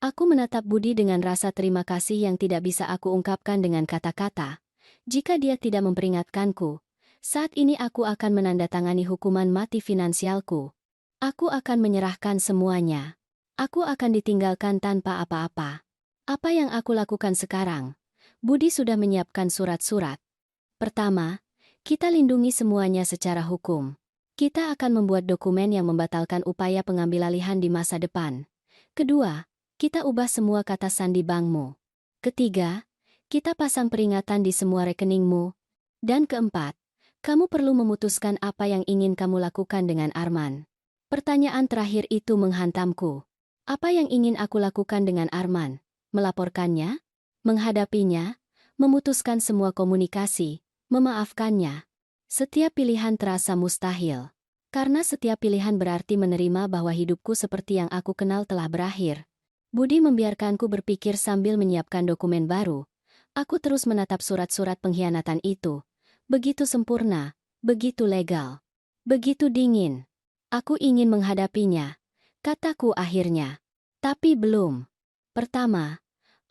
Aku menatap Budi dengan rasa terima kasih yang tidak bisa aku ungkapkan dengan kata-kata. Jika dia tidak memperingatkanku, saat ini aku akan menandatangani hukuman mati finansialku. Aku akan menyerahkan semuanya. Aku akan ditinggalkan tanpa apa-apa. Apa yang aku lakukan sekarang? Budi sudah menyiapkan surat-surat. Pertama, kita lindungi semuanya secara hukum. Kita akan membuat dokumen yang membatalkan upaya pengambilalihan di masa depan. Kedua, kita ubah semua kata sandi bankmu. Ketiga, kita pasang peringatan di semua rekeningmu. Dan keempat, kamu perlu memutuskan apa yang ingin kamu lakukan dengan Arman. Pertanyaan terakhir itu menghantamku. Apa yang ingin aku lakukan dengan Arman? Melaporkannya, menghadapinya, memutuskan semua komunikasi, memaafkannya. Setiap pilihan terasa mustahil. Karena setiap pilihan berarti menerima bahwa hidupku seperti yang aku kenal telah berakhir. Budi membiarkanku berpikir sambil menyiapkan dokumen baru. Aku terus menatap surat-surat pengkhianatan itu. Begitu sempurna, begitu legal, begitu dingin. Aku ingin menghadapinya, kataku akhirnya. Tapi belum. Pertama,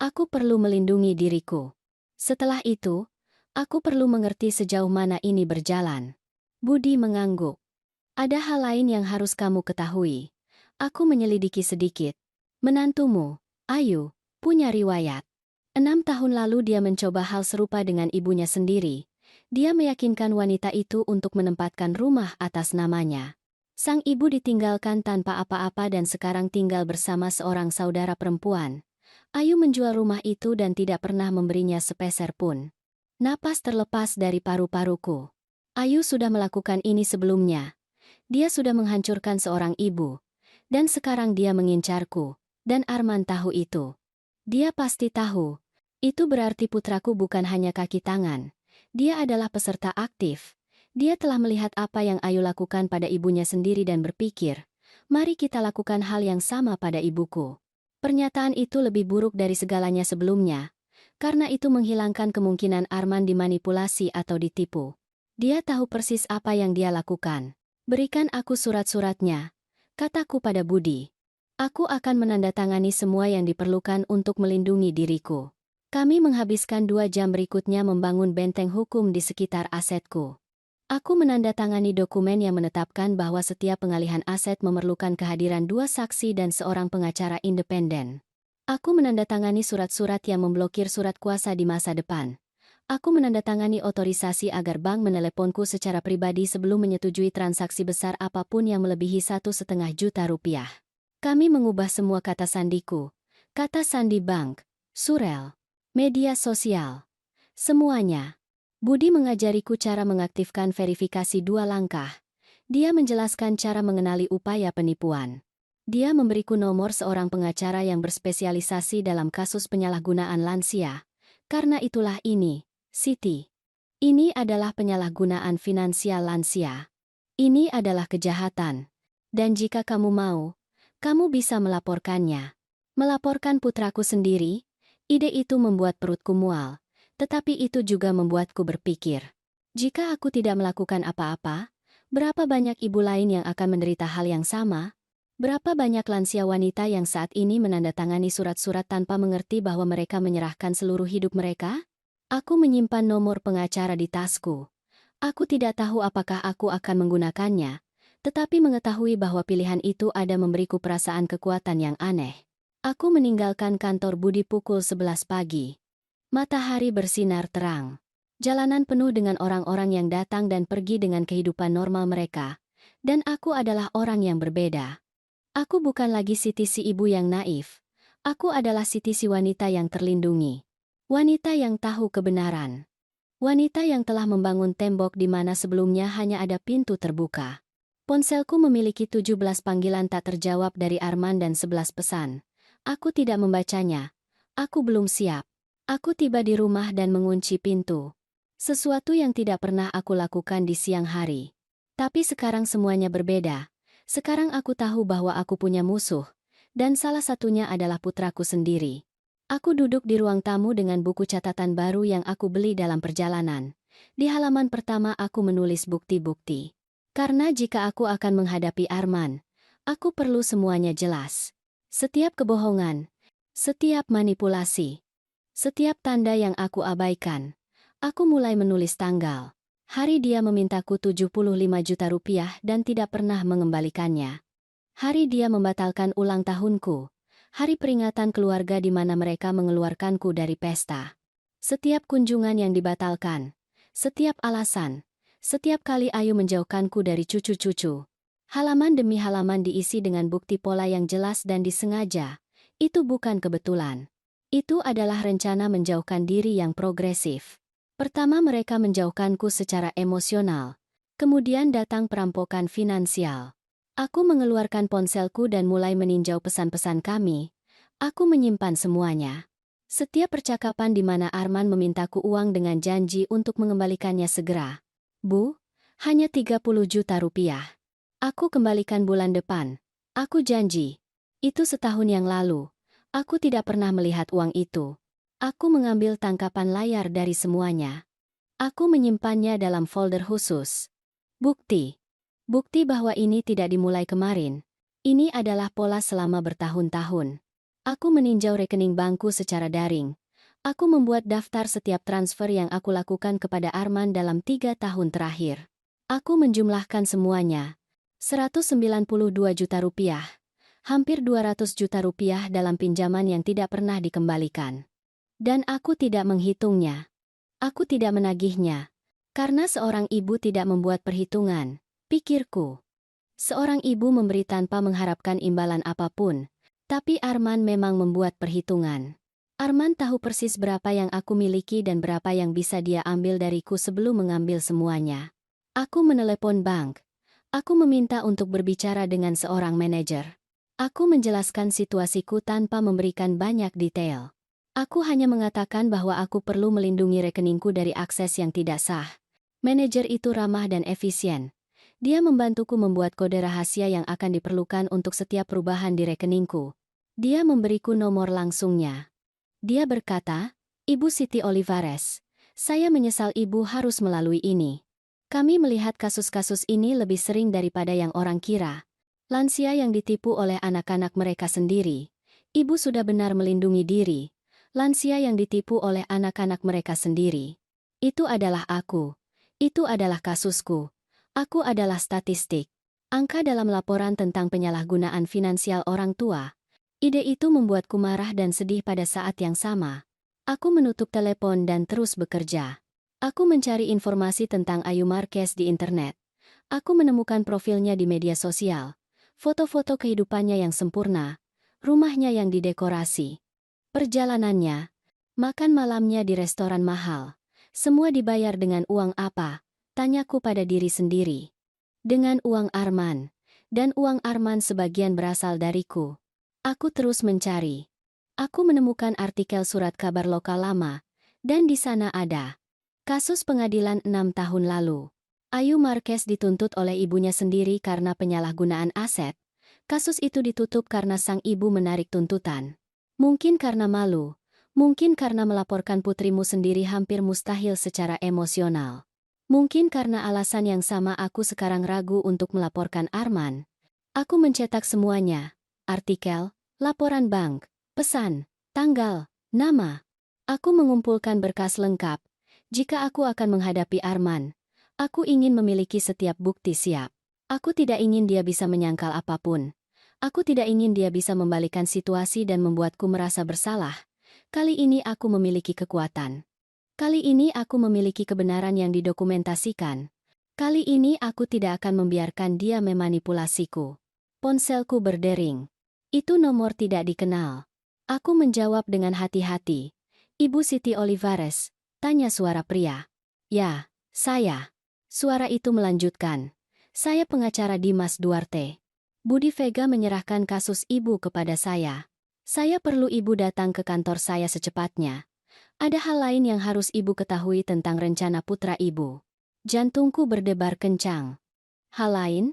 aku perlu melindungi diriku. Setelah itu, aku perlu mengerti sejauh mana ini berjalan. Budi mengangguk. Ada hal lain yang harus kamu ketahui. Aku menyelidiki sedikit. Menantumu, Ayu, punya riwayat. 6 tahun lalu dia mencoba hal serupa dengan ibunya sendiri. Dia meyakinkan wanita itu untuk menempatkan rumah atas namanya. Sang ibu ditinggalkan tanpa apa-apa dan sekarang tinggal bersama seorang saudara perempuan. Ayu menjual rumah itu dan tidak pernah memberinya sepeser pun. Napas terlepas dari paru-paruku. Ayu sudah melakukan ini sebelumnya. Dia sudah menghancurkan seorang ibu. Dan sekarang dia mengincarku. Dan Arman tahu itu. Dia pasti tahu. Itu berarti putraku bukan hanya kaki tangan. Dia adalah peserta aktif. Dia telah melihat apa yang Ayu lakukan pada ibunya sendiri dan berpikir, mari kita lakukan hal yang sama pada ibuku. Pernyataan itu lebih buruk dari segalanya sebelumnya, karena itu menghilangkan kemungkinan Arman dimanipulasi atau ditipu. Dia tahu persis apa yang dia lakukan. Berikan aku surat-suratnya, kataku pada Budi. Aku akan menandatangani semua yang diperlukan untuk melindungi diriku. Kami menghabiskan 2 jam berikutnya membangun benteng hukum di sekitar asetku. Aku menandatangani dokumen yang menetapkan bahwa setiap pengalihan aset memerlukan kehadiran 2 saksi dan seorang pengacara independen. Aku menandatangani surat-surat yang memblokir surat kuasa di masa depan. Aku menandatangani otorisasi agar bank meneleponku secara pribadi sebelum menyetujui transaksi besar apapun yang melebihi 1,5 juta rupiah. Kami mengubah semua kata sandiku. Kata sandi bank, surel, media sosial. Semuanya. Budi mengajariku cara mengaktifkan verifikasi 2 langkah. Dia menjelaskan cara mengenali upaya penipuan. Dia memberiku nomor seorang pengacara yang berspesialisasi dalam kasus penyalahgunaan lansia. Karena itulah ini, Siti. Ini adalah penyalahgunaan finansial lansia. Ini adalah kejahatan. Dan jika kamu mau, kamu bisa melaporkannya. Melaporkan putraku sendiri, ide itu membuat perutku mual. Tetapi itu juga membuatku berpikir. Jika aku tidak melakukan apa-apa, berapa banyak ibu lain yang akan menderita hal yang sama? Berapa banyak lansia wanita yang saat ini menandatangani surat-surat tanpa mengerti bahwa mereka menyerahkan seluruh hidup mereka? Aku menyimpan nomor pengacara di tasku. Aku tidak tahu apakah aku akan menggunakannya, tetapi mengetahui bahwa pilihan itu ada memberiku perasaan kekuatan yang aneh. Aku meninggalkan kantor Budi pukul 11 pagi. Matahari bersinar terang. Jalanan penuh dengan orang-orang yang datang dan pergi dengan kehidupan normal mereka. Dan aku adalah orang yang berbeda. Aku bukan lagi Siti si ibu yang naif. Aku adalah Siti si wanita yang terlindungi. Wanita yang tahu kebenaran. Wanita yang telah membangun tembok di mana sebelumnya hanya ada pintu terbuka. Ponselku memiliki 17 panggilan tak terjawab dari Arman dan 11 pesan. Aku tidak membacanya. Aku belum siap. Aku tiba di rumah dan mengunci pintu. Sesuatu yang tidak pernah aku lakukan di siang hari. Tapi sekarang semuanya berbeda. Sekarang aku tahu bahwa aku punya musuh. Dan salah satunya adalah putraku sendiri. Aku duduk di ruang tamu dengan buku catatan baru yang aku beli dalam perjalanan. Di halaman pertama aku menulis bukti-bukti. Karena jika aku akan menghadapi Arman, aku perlu semuanya jelas. Setiap kebohongan, setiap manipulasi, setiap tanda yang aku abaikan. Aku mulai menulis tanggal. Hari dia memintaku 75 juta rupiah dan tidak pernah mengembalikannya. Hari dia membatalkan ulang tahunku. Hari peringatan keluarga di mana mereka mengeluarkanku dari pesta. Setiap kunjungan yang dibatalkan. Setiap alasan. Setiap kali Ayu menjauhkanku dari cucu-cucu. Halaman demi halaman diisi dengan bukti pola yang jelas dan disengaja. Itu bukan kebetulan. Itu adalah rencana menjauhkan diri yang progresif. Pertama mereka menjauhkanku secara emosional. Kemudian datang perampokan finansial. Aku mengeluarkan ponselku dan mulai meninjau pesan-pesan kami. Aku menyimpan semuanya. Setiap percakapan di mana Arman memintaku uang dengan janji untuk mengembalikannya segera. Bu, hanya 30 juta rupiah. Aku kembalikan bulan depan. Aku janji. Itu setahun yang lalu. Aku tidak pernah melihat uang itu. Aku mengambil tangkapan layar dari semuanya. Aku menyimpannya dalam folder khusus. Bukti. Bukti bahwa ini tidak dimulai kemarin. Ini adalah pola selama bertahun-tahun. Aku meninjau rekening bankku secara daring. Aku membuat daftar setiap transfer yang aku lakukan kepada Arman dalam 3 tahun terakhir. Aku menjumlahkan semuanya. 192 juta rupiah. Hampir 200 juta rupiah dalam pinjaman yang tidak pernah dikembalikan. Dan aku tidak menghitungnya. Aku tidak menagihnya. Karena seorang ibu tidak membuat perhitungan, pikirku. Seorang ibu memberi tanpa mengharapkan imbalan apapun. Tapi Arman memang membuat perhitungan. Arman tahu persis berapa yang aku miliki dan berapa yang bisa dia ambil dariku sebelum mengambil semuanya. Aku menelepon bank. Aku meminta untuk berbicara dengan seorang manajer. Aku menjelaskan situasiku tanpa memberikan banyak detail. Aku hanya mengatakan bahwa aku perlu melindungi rekeningku dari akses yang tidak sah. Manajer itu ramah dan efisien. Dia membantuku membuat kode rahasia yang akan diperlukan untuk setiap perubahan di rekeningku. Dia memberiku nomor langsungnya. Dia berkata, "Ibu Siti Olivares, saya menyesal ibu harus melalui ini. Kami melihat kasus-kasus ini lebih sering daripada yang orang kira. Lansia yang ditipu oleh anak-anak mereka sendiri. Ibu sudah benar melindungi diri. Lansia yang ditipu oleh anak-anak mereka sendiri. Itu adalah aku. Itu adalah kasusku. Aku adalah statistik. Angka dalam laporan tentang penyalahgunaan finansial orang tua. Ide itu membuatku marah dan sedih pada saat yang sama. Aku menutup telepon dan terus bekerja. Aku mencari informasi tentang Ayu Marquez di internet. Aku menemukan profilnya di media sosial. Foto-foto kehidupannya yang sempurna. Rumahnya yang didekorasi. Perjalanannya, makan malamnya di restoran mahal. Semua dibayar dengan uang apa? Tanyaku pada diri sendiri. Dengan uang Arman. Dan uang Arman sebagian berasal dariku. Aku terus mencari. Aku menemukan artikel surat kabar lokal lama. Dan di sana ada kasus pengadilan 6 tahun lalu. Ayu Marquez dituntut oleh ibunya sendiri karena penyalahgunaan aset. Kasus itu ditutup karena sang ibu menarik tuntutan. Mungkin karena malu, mungkin karena melaporkan putrimu sendiri hampir mustahil secara emosional. Mungkin karena alasan yang sama aku sekarang ragu untuk melaporkan Arman. Aku mencetak semuanya. Artikel, laporan bank, pesan, tanggal, nama. Aku mengumpulkan berkas lengkap. Jika aku akan menghadapi Arman, aku ingin memiliki setiap bukti siap. Aku tidak ingin dia bisa menyangkal apapun. Aku tidak ingin dia bisa membalikan situasi dan membuatku merasa bersalah. Kali ini aku memiliki kekuatan. Kali ini aku memiliki kebenaran yang didokumentasikan. Kali ini aku tidak akan membiarkan dia memanipulasiku. Ponselku berdering. Itu nomor tidak dikenal. Aku menjawab dengan hati-hati. Ibu Siti Olivares, tanya suara pria. Ya, saya. Suara itu melanjutkan. Saya pengacara Dimas Duarte. Budi Vega menyerahkan kasus ibu kepada saya. Saya perlu ibu datang ke kantor saya secepatnya. Ada hal lain yang harus ibu ketahui tentang rencana putra ibu. Jantungku berdebar kencang. Hal lain?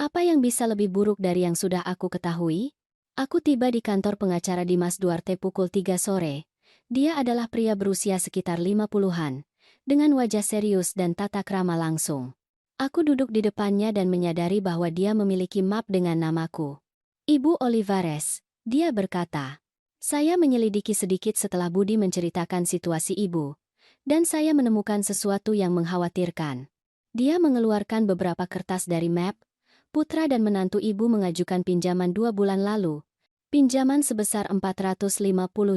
Apa yang bisa lebih buruk dari yang sudah aku ketahui? Aku tiba di kantor pengacara Dimas Duarte pukul 3 sore. Dia adalah pria berusia sekitar 50-an, dengan wajah serius dan tata krama langsung. Aku duduk di depannya dan menyadari bahwa dia memiliki map dengan namaku. Ibu Olivares, dia berkata. Saya menyelidiki sedikit setelah Budi menceritakan situasi ibu, dan saya menemukan sesuatu yang mengkhawatirkan. Dia mengeluarkan beberapa kertas dari map. Putra dan menantu ibu mengajukan pinjaman 2 bulan lalu. Pinjaman sebesar 450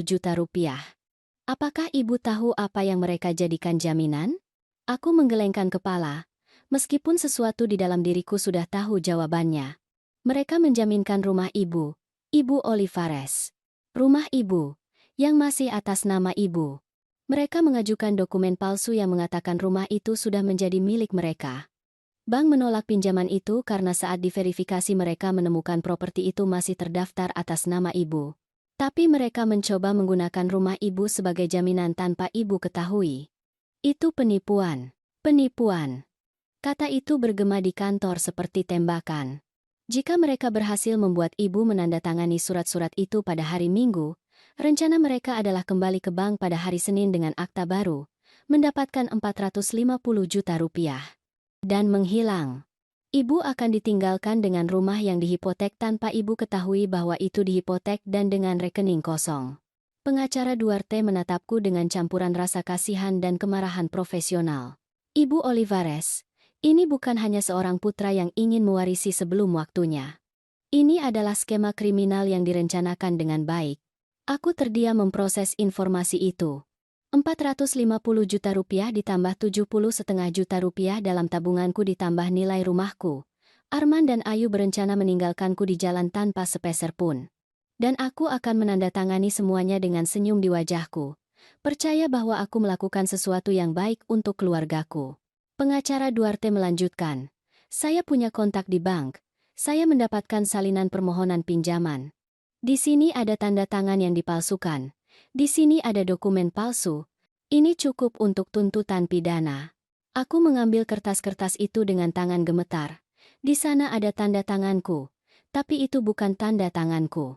juta rupiah. Apakah ibu tahu apa yang mereka jadikan jaminan? Aku menggelengkan kepala. Meskipun sesuatu di dalam diriku sudah tahu jawabannya. Mereka menjaminkan rumah ibu, Ibu Olivares. Rumah ibu, yang masih atas nama ibu. Mereka mengajukan dokumen palsu yang mengatakan rumah itu sudah menjadi milik mereka. Bank menolak pinjaman itu karena saat diverifikasi mereka menemukan properti itu masih terdaftar atas nama ibu. Tapi mereka mencoba menggunakan rumah ibu sebagai jaminan tanpa ibu ketahui. Itu penipuan. Penipuan. Kata itu bergema di kantor seperti tembakan. Jika mereka berhasil membuat ibu menandatangani surat-surat itu pada hari Minggu, rencana mereka adalah kembali ke bank pada hari Senin dengan akta baru, mendapatkan 450 juta rupiah. Dan menghilang. Ibu akan ditinggalkan dengan rumah yang dihipotek tanpa ibu ketahui bahwa itu dihipotek dan dengan rekening kosong. Pengacara Duarte menatapku dengan campuran rasa kasihan dan kemarahan profesional. Ibu Olivares, ini bukan hanya seorang putra yang ingin mewarisi sebelum waktunya. Ini adalah skema kriminal yang direncanakan dengan baik. Aku terdiam memproses informasi itu. 450 juta rupiah ditambah 70,5 juta rupiah dalam tabunganku ditambah nilai rumahku. Arman dan Ayu berencana meninggalkanku di jalan tanpa sepeser pun. Dan aku akan menandatangani semuanya dengan senyum di wajahku. Percaya bahwa aku melakukan sesuatu yang baik untuk keluargaku. Pengacara Duarte melanjutkan. Saya punya kontak di bank. Saya mendapatkan salinan permohonan pinjaman. Di sini ada tanda tangan yang dipalsukan. Di sini ada dokumen palsu. Ini cukup untuk tuntutan pidana. Aku mengambil kertas-kertas itu dengan tangan gemetar. Di sana ada tanda tanganku. Tapi itu bukan tanda tanganku.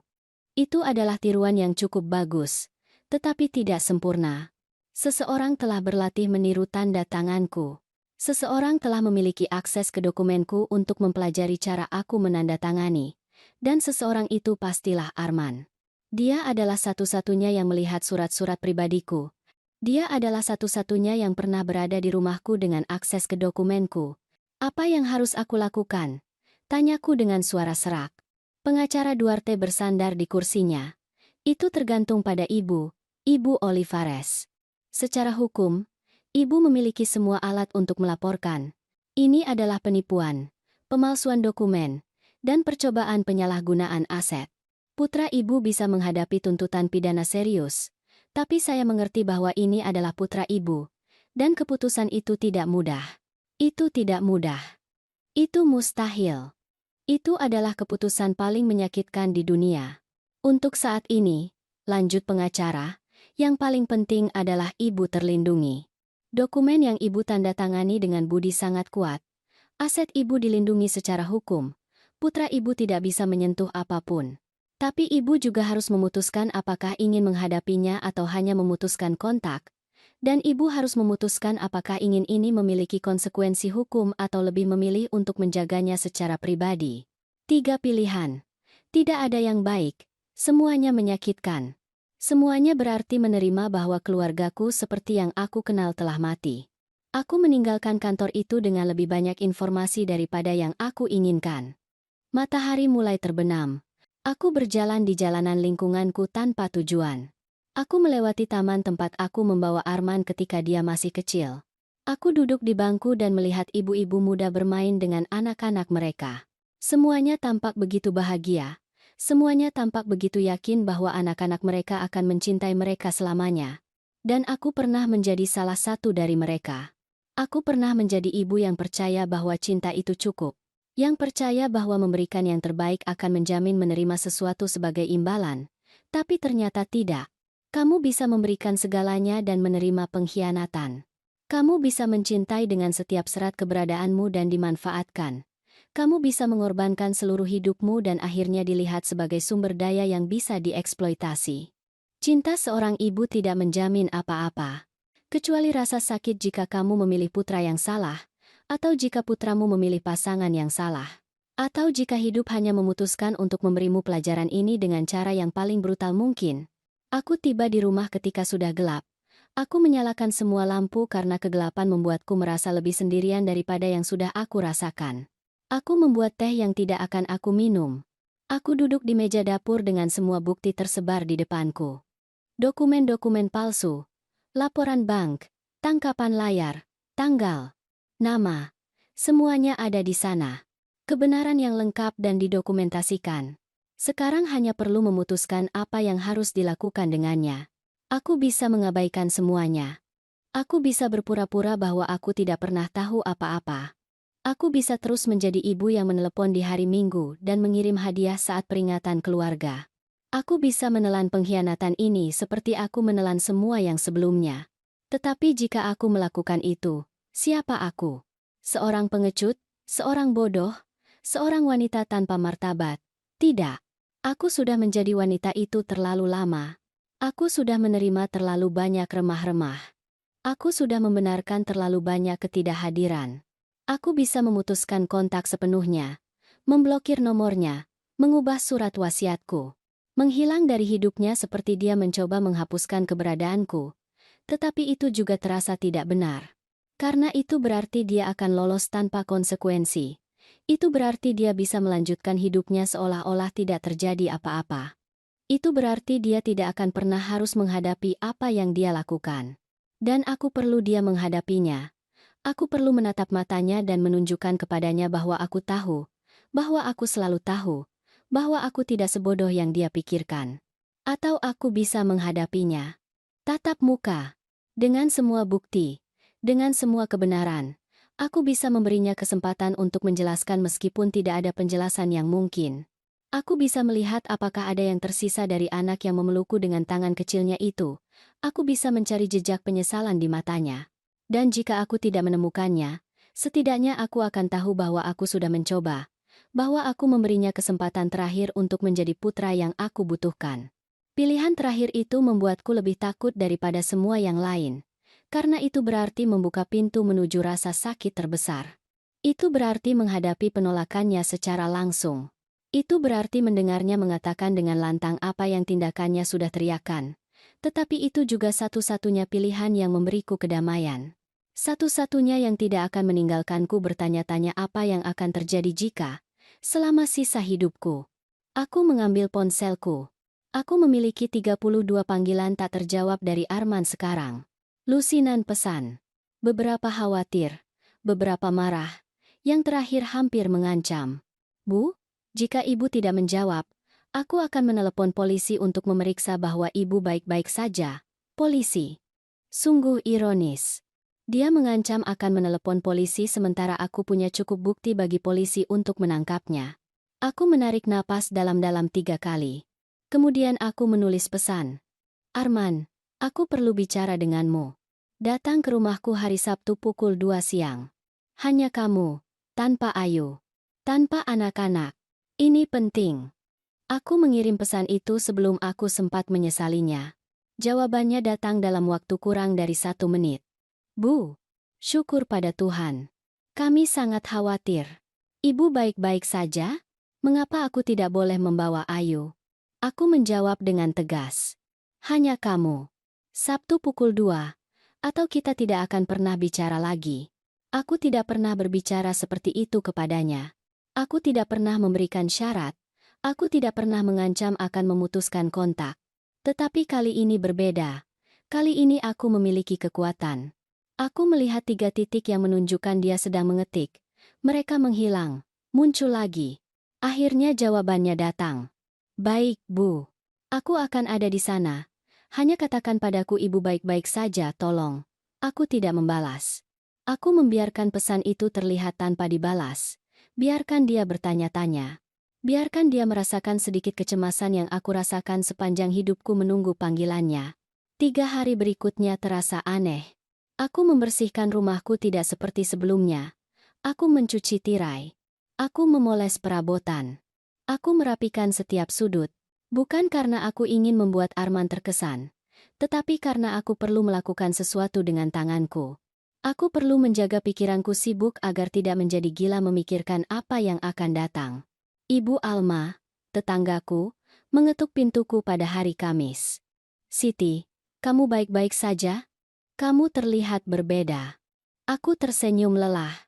Itu adalah tiruan yang cukup bagus. Tetapi tidak sempurna. Seseorang telah berlatih meniru tanda tanganku. Seseorang telah memiliki akses ke dokumenku untuk mempelajari cara aku menandatangani. Dan seseorang itu pastilah Arman. Dia adalah satu-satunya yang melihat surat-surat pribadiku. Dia adalah satu-satunya yang pernah berada di rumahku dengan akses ke dokumenku. Apa yang harus aku lakukan? Tanyaku dengan suara serak. Pengacara Duarte bersandar di kursinya. Itu tergantung pada Ibu Olivares. Secara hukum, Ibu memiliki semua alat untuk melaporkan. Ini adalah penipuan, pemalsuan dokumen, dan percobaan penyalahgunaan aset. Putra ibu bisa menghadapi tuntutan pidana serius, tapi saya mengerti bahwa ini adalah putra ibu, dan keputusan itu tidak mudah. Itu tidak mudah. Itu mustahil. Itu adalah keputusan paling menyakitkan di dunia. Untuk saat ini, lanjut pengacara, yang paling penting adalah ibu terlindungi. Dokumen yang ibu tanda tangani dengan budi sangat kuat. Aset ibu dilindungi secara hukum. Putra ibu tidak bisa menyentuh apapun. Tapi ibu juga harus memutuskan apakah ingin menghadapinya atau hanya memutuskan kontak. Dan ibu harus memutuskan apakah ingin ini memiliki konsekuensi hukum atau lebih memilih untuk menjaganya secara pribadi. 3 pilihan. Tidak ada yang baik. Semuanya menyakitkan. Semuanya berarti menerima bahwa keluargaku seperti yang aku kenal telah mati. Aku meninggalkan kantor itu dengan lebih banyak informasi daripada yang aku inginkan. Matahari mulai terbenam. Aku berjalan di jalanan lingkunganku tanpa tujuan. Aku melewati taman tempat aku membawa Arman ketika dia masih kecil. Aku duduk di bangku dan melihat ibu-ibu muda bermain dengan anak-anak mereka. Semuanya tampak begitu bahagia. Semuanya tampak begitu yakin bahwa anak-anak mereka akan mencintai mereka selamanya. Dan aku pernah menjadi salah satu dari mereka. Aku pernah menjadi ibu yang percaya bahwa cinta itu cukup. Yang percaya bahwa memberikan yang terbaik akan menjamin menerima sesuatu sebagai imbalan. Tapi ternyata tidak. Kamu bisa memberikan segalanya dan menerima pengkhianatan. Kamu bisa mencintai dengan setiap serat keberadaanmu dan dimanfaatkan. Kamu bisa mengorbankan seluruh hidupmu dan akhirnya dilihat sebagai sumber daya yang bisa dieksploitasi. Cinta seorang ibu tidak menjamin apa-apa. Kecuali rasa sakit jika kamu memilih putra yang salah, atau jika putramu memilih pasangan yang salah. Atau jika hidup hanya memutuskan untuk memberimu pelajaran ini dengan cara yang paling brutal mungkin. Aku tiba di rumah ketika sudah gelap. Aku menyalakan semua lampu karena kegelapan membuatku merasa lebih sendirian daripada yang sudah aku rasakan. Aku membuat teh yang tidak akan aku minum. Aku duduk di meja dapur dengan semua bukti tersebar di depanku. Dokumen-dokumen palsu, laporan bank, tangkapan layar, tanggal, nama, semuanya ada di sana. Kebenaran yang lengkap dan didokumentasikan. Sekarang hanya perlu memutuskan apa yang harus dilakukan dengannya. Aku bisa mengabaikan semuanya. Aku bisa berpura-pura bahwa aku tidak pernah tahu apa-apa. Aku bisa terus menjadi ibu yang menelepon di hari Minggu dan mengirim hadiah saat peringatan keluarga. Aku bisa menelan pengkhianatan ini seperti aku menelan semua yang sebelumnya. Tetapi jika aku melakukan itu, siapa aku? Seorang pengecut? Seorang bodoh? Seorang wanita tanpa martabat? Tidak. Aku sudah menjadi wanita itu terlalu lama. Aku sudah menerima terlalu banyak remah-remah. Aku sudah membenarkan terlalu banyak ketidakhadiran. Aku bisa memutuskan kontak sepenuhnya, memblokir nomornya, mengubah surat wasiatku, menghilang dari hidupnya seperti dia mencoba menghapuskan keberadaanku. Tetapi itu juga terasa tidak benar. Karena itu berarti dia akan lolos tanpa konsekuensi. Itu berarti dia bisa melanjutkan hidupnya seolah-olah tidak terjadi apa-apa. Itu berarti dia tidak akan pernah harus menghadapi apa yang dia lakukan. Dan aku perlu dia menghadapinya. Aku perlu menatap matanya dan menunjukkan kepadanya bahwa aku tahu, bahwa aku selalu tahu, bahwa aku tidak sebodoh yang dia pikirkan. Atau aku bisa menghadapinya. Tatap muka. Dengan semua bukti. Dengan semua kebenaran. Aku bisa memberinya kesempatan untuk menjelaskan meskipun tidak ada penjelasan yang mungkin. Aku bisa melihat apakah ada yang tersisa dari anak yang memelukku dengan tangan kecilnya itu. Aku bisa mencari jejak penyesalan di matanya. Dan jika aku tidak menemukannya, setidaknya aku akan tahu bahwa aku sudah mencoba. Bahwa aku memberinya kesempatan terakhir untuk menjadi putra yang aku butuhkan. Pilihan terakhir itu membuatku lebih takut daripada semua yang lain. Karena itu berarti membuka pintu menuju rasa sakit terbesar. Itu berarti menghadapi penolakannya secara langsung. Itu berarti mendengarnya mengatakan dengan lantang apa yang tindakannya sudah teriakan. Tetapi itu juga satu-satunya pilihan yang memberiku kedamaian. Satu-satunya yang tidak akan meninggalkanku bertanya-tanya apa yang akan terjadi jika, selama sisa hidupku, aku mengambil ponselku. Aku memiliki 32 panggilan tak terjawab dari Arman sekarang. Lusinan pesan. Beberapa khawatir. Beberapa marah. Yang terakhir hampir mengancam. Bu? Jika ibu tidak menjawab, Aku akan menelepon polisi untuk memeriksa bahwa ibu baik-baik saja. Polisi. Sungguh ironis. Dia mengancam akan menelepon polisi sementara aku punya cukup bukti bagi polisi untuk menangkapnya. Aku menarik napas dalam-dalam 3 kali. Kemudian aku menulis pesan. Arman, aku perlu bicara denganmu. Datang ke rumahku hari Sabtu pukul 2 siang. Hanya kamu, tanpa Ayu, tanpa anak-anak. Ini penting. Aku mengirim pesan itu sebelum aku sempat menyesalinya. Jawabannya datang dalam waktu kurang dari 1 menit. Bu, syukur pada Tuhan. Kami sangat khawatir. Ibu baik-baik saja? Mengapa aku tidak boleh membawa Ayu? Aku menjawab dengan tegas. Hanya kamu. Sabtu pukul 2. Atau kita tidak akan pernah bicara lagi. Aku tidak pernah berbicara seperti itu kepadanya. Aku tidak pernah memberikan syarat. Aku tidak pernah mengancam akan memutuskan kontak. Tetapi kali ini berbeda. Kali ini aku memiliki kekuatan. Aku melihat 3 titik yang menunjukkan dia sedang mengetik. Mereka menghilang, muncul lagi. Akhirnya jawabannya datang. Baik, Bu. Aku akan ada di sana. Hanya katakan padaku ibu baik-baik saja, tolong. Aku tidak membalas. Aku membiarkan pesan itu terlihat tanpa dibalas. Biarkan dia bertanya-tanya. Biarkan dia merasakan sedikit kecemasan yang aku rasakan sepanjang hidupku menunggu panggilannya. 3 hari berikutnya terasa aneh. Aku membersihkan rumahku tidak seperti sebelumnya. Aku mencuci tirai. Aku memoles perabotan. Aku merapikan setiap sudut. Bukan karena aku ingin membuat Arman terkesan, tetapi karena aku perlu melakukan sesuatu dengan tanganku. Aku perlu menjaga pikiranku sibuk agar tidak menjadi gila memikirkan apa yang akan datang. Ibu Alma, tetanggaku, mengetuk pintuku pada hari Kamis. Siti, kamu baik-baik saja? Kamu terlihat berbeda. Aku tersenyum lelah.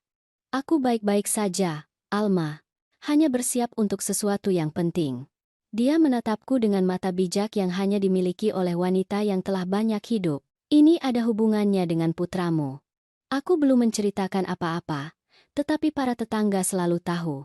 Aku baik-baik saja, Alma. Hanya bersiap untuk sesuatu yang penting. Dia menatapku dengan mata bijak yang hanya dimiliki oleh wanita yang telah banyak hidup. Ini ada hubungannya dengan putramu. Aku belum menceritakan apa-apa, tetapi para tetangga selalu tahu.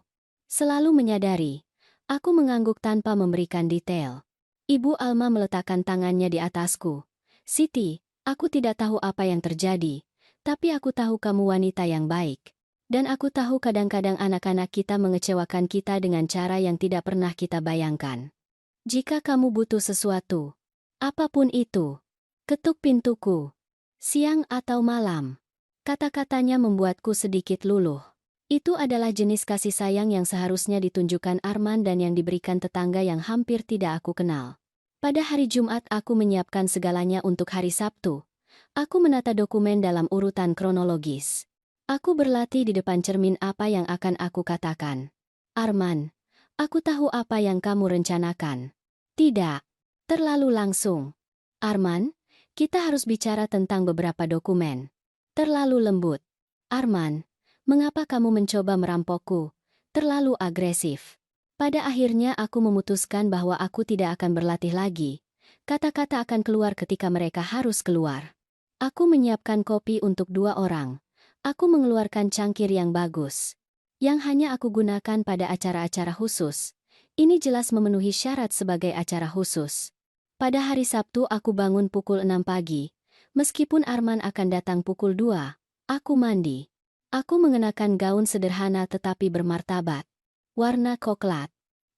Selalu menyadari. Aku mengangguk tanpa memberikan detail. Ibu Alma meletakkan tangannya di atasku. Siti, aku tidak tahu apa yang terjadi, tapi aku tahu kamu wanita yang baik. Dan aku tahu kadang-kadang anak-anak kita mengecewakan kita dengan cara yang tidak pernah kita bayangkan. Jika kamu butuh sesuatu, apapun itu, ketuk pintuku, siang atau malam. Kata-katanya membuatku sedikit luluh. Itu adalah jenis kasih sayang yang seharusnya ditunjukkan Arman dan yang diberikan tetangga yang hampir tidak aku kenal. Pada hari Jumat aku menyiapkan segalanya untuk hari Sabtu. Aku menata dokumen dalam urutan kronologis. Aku berlatih di depan cermin apa yang akan aku katakan. Arman, aku tahu apa yang kamu rencanakan. Tidak. Terlalu langsung. Arman, kita harus bicara tentang beberapa dokumen. Terlalu lembut. Arman, mengapa kamu mencoba merampokku? Terlalu agresif. Pada akhirnya aku memutuskan bahwa aku tidak akan berlatih lagi. Kata-kata akan keluar ketika mereka harus keluar. Aku menyiapkan kopi untuk 2 orang. Aku mengeluarkan cangkir yang bagus, yang hanya aku gunakan pada acara-acara khusus. Ini jelas memenuhi syarat sebagai acara khusus. Pada hari Sabtu aku bangun pukul 6 pagi. Meskipun Arman akan datang pukul 2, aku mandi. Aku mengenakan gaun sederhana tetapi bermartabat. Warna coklat.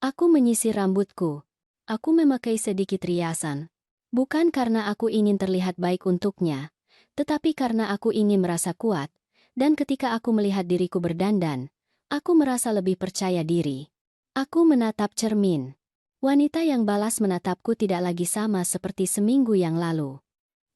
Aku menyisir rambutku. Aku memakai sedikit riasan. Bukan karena aku ingin terlihat baik untuknya, tetapi karena aku ingin merasa kuat. Dan ketika aku melihat diriku berdandan, aku merasa lebih percaya diri. Aku menatap cermin. Wanita yang balas menatapku tidak lagi sama seperti seminggu yang lalu.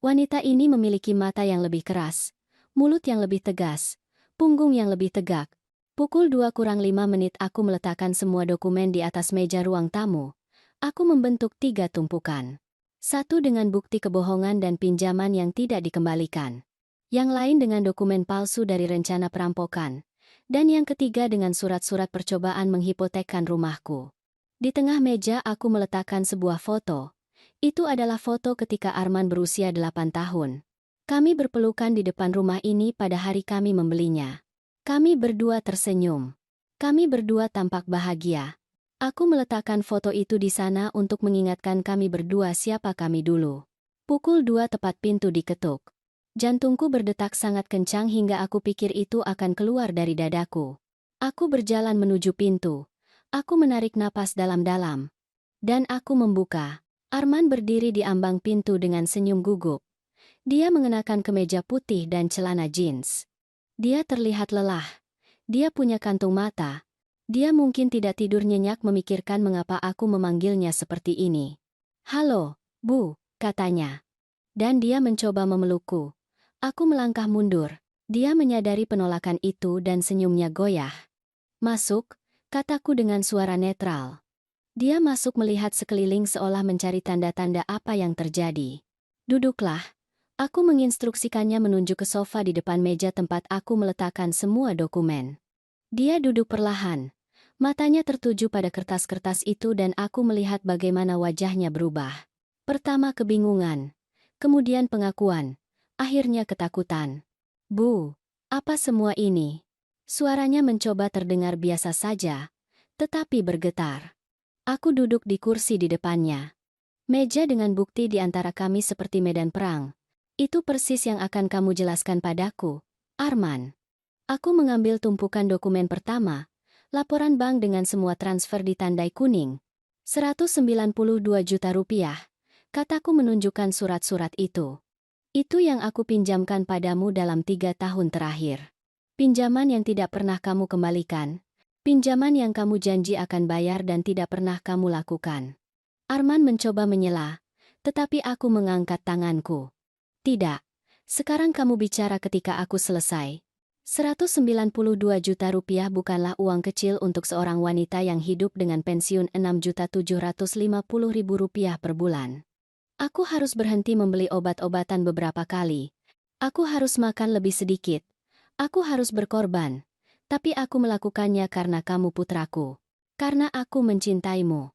Wanita ini memiliki mata yang lebih keras, mulut yang lebih tegas, punggung yang lebih tegak. Pukul 2 kurang 5 menit aku meletakkan semua dokumen di atas meja ruang tamu. Aku membentuk 3 tumpukan. 1 dengan bukti kebohongan dan pinjaman yang tidak dikembalikan. Yang lain dengan dokumen palsu dari rencana perampokan, dan yang ketiga dengan surat-surat percobaan menghipotekkan rumahku. Di tengah meja aku meletakkan sebuah foto. Itu adalah foto ketika Arman berusia 8 tahun. Kami berpelukan di depan rumah ini pada hari kami membelinya. Kami berdua tersenyum. Kami berdua tampak bahagia. Aku meletakkan foto itu di sana untuk mengingatkan kami berdua siapa kami dulu. Pukul 2 tepat pintu diketuk. Jantungku berdetak sangat kencang hingga aku pikir itu akan keluar dari dadaku. Aku berjalan menuju pintu. Aku menarik napas dalam-dalam. Dan aku membuka. Arman berdiri di ambang pintu dengan senyum gugup. Dia mengenakan kemeja putih dan celana jeans. Dia terlihat lelah. Dia punya kantung mata. Dia mungkin tidak tidur nyenyak memikirkan mengapa aku memanggilnya seperti ini. "Halo, Bu," katanya. Dan dia mencoba memelukku. Aku melangkah mundur. Dia menyadari penolakan itu dan senyumnya goyah. "Masuk," kataku dengan suara netral. Dia masuk melihat sekeliling seolah mencari tanda-tanda apa yang terjadi. "Duduklah." Aku menginstruksikannya menunjuk ke sofa di depan meja tempat aku meletakkan semua dokumen. Dia duduk perlahan. Matanya tertuju pada kertas-kertas itu dan aku melihat bagaimana wajahnya berubah. Pertama kebingungan, kemudian pengakuan, akhirnya ketakutan. "Bu, apa semua ini?" Suaranya mencoba terdengar biasa saja, tetapi bergetar. Aku duduk di kursi di depannya. Meja dengan bukti di antara kami seperti medan perang. "Itu persis yang akan kamu jelaskan padaku, Arman." Aku mengambil tumpukan dokumen pertama, laporan bank dengan semua transfer ditandai kuning. 192 juta rupiah, kataku menunjukkan surat-surat itu. "Itu yang aku pinjamkan padamu dalam 3 tahun terakhir. Pinjaman yang tidak pernah kamu kembalikan. Pinjaman yang kamu janji akan bayar dan tidak pernah kamu lakukan." Arman mencoba menyela, tetapi aku mengangkat tanganku. "Tidak. Sekarang kamu bicara ketika aku selesai. 192 juta rupiah bukanlah uang kecil untuk seorang wanita yang hidup dengan pensiun 6.750.000 rupiah per bulan. Aku harus berhenti membeli obat-obatan beberapa kali. Aku harus makan lebih sedikit. Aku harus berkorban. Tapi aku melakukannya karena kamu putraku. Karena aku mencintaimu.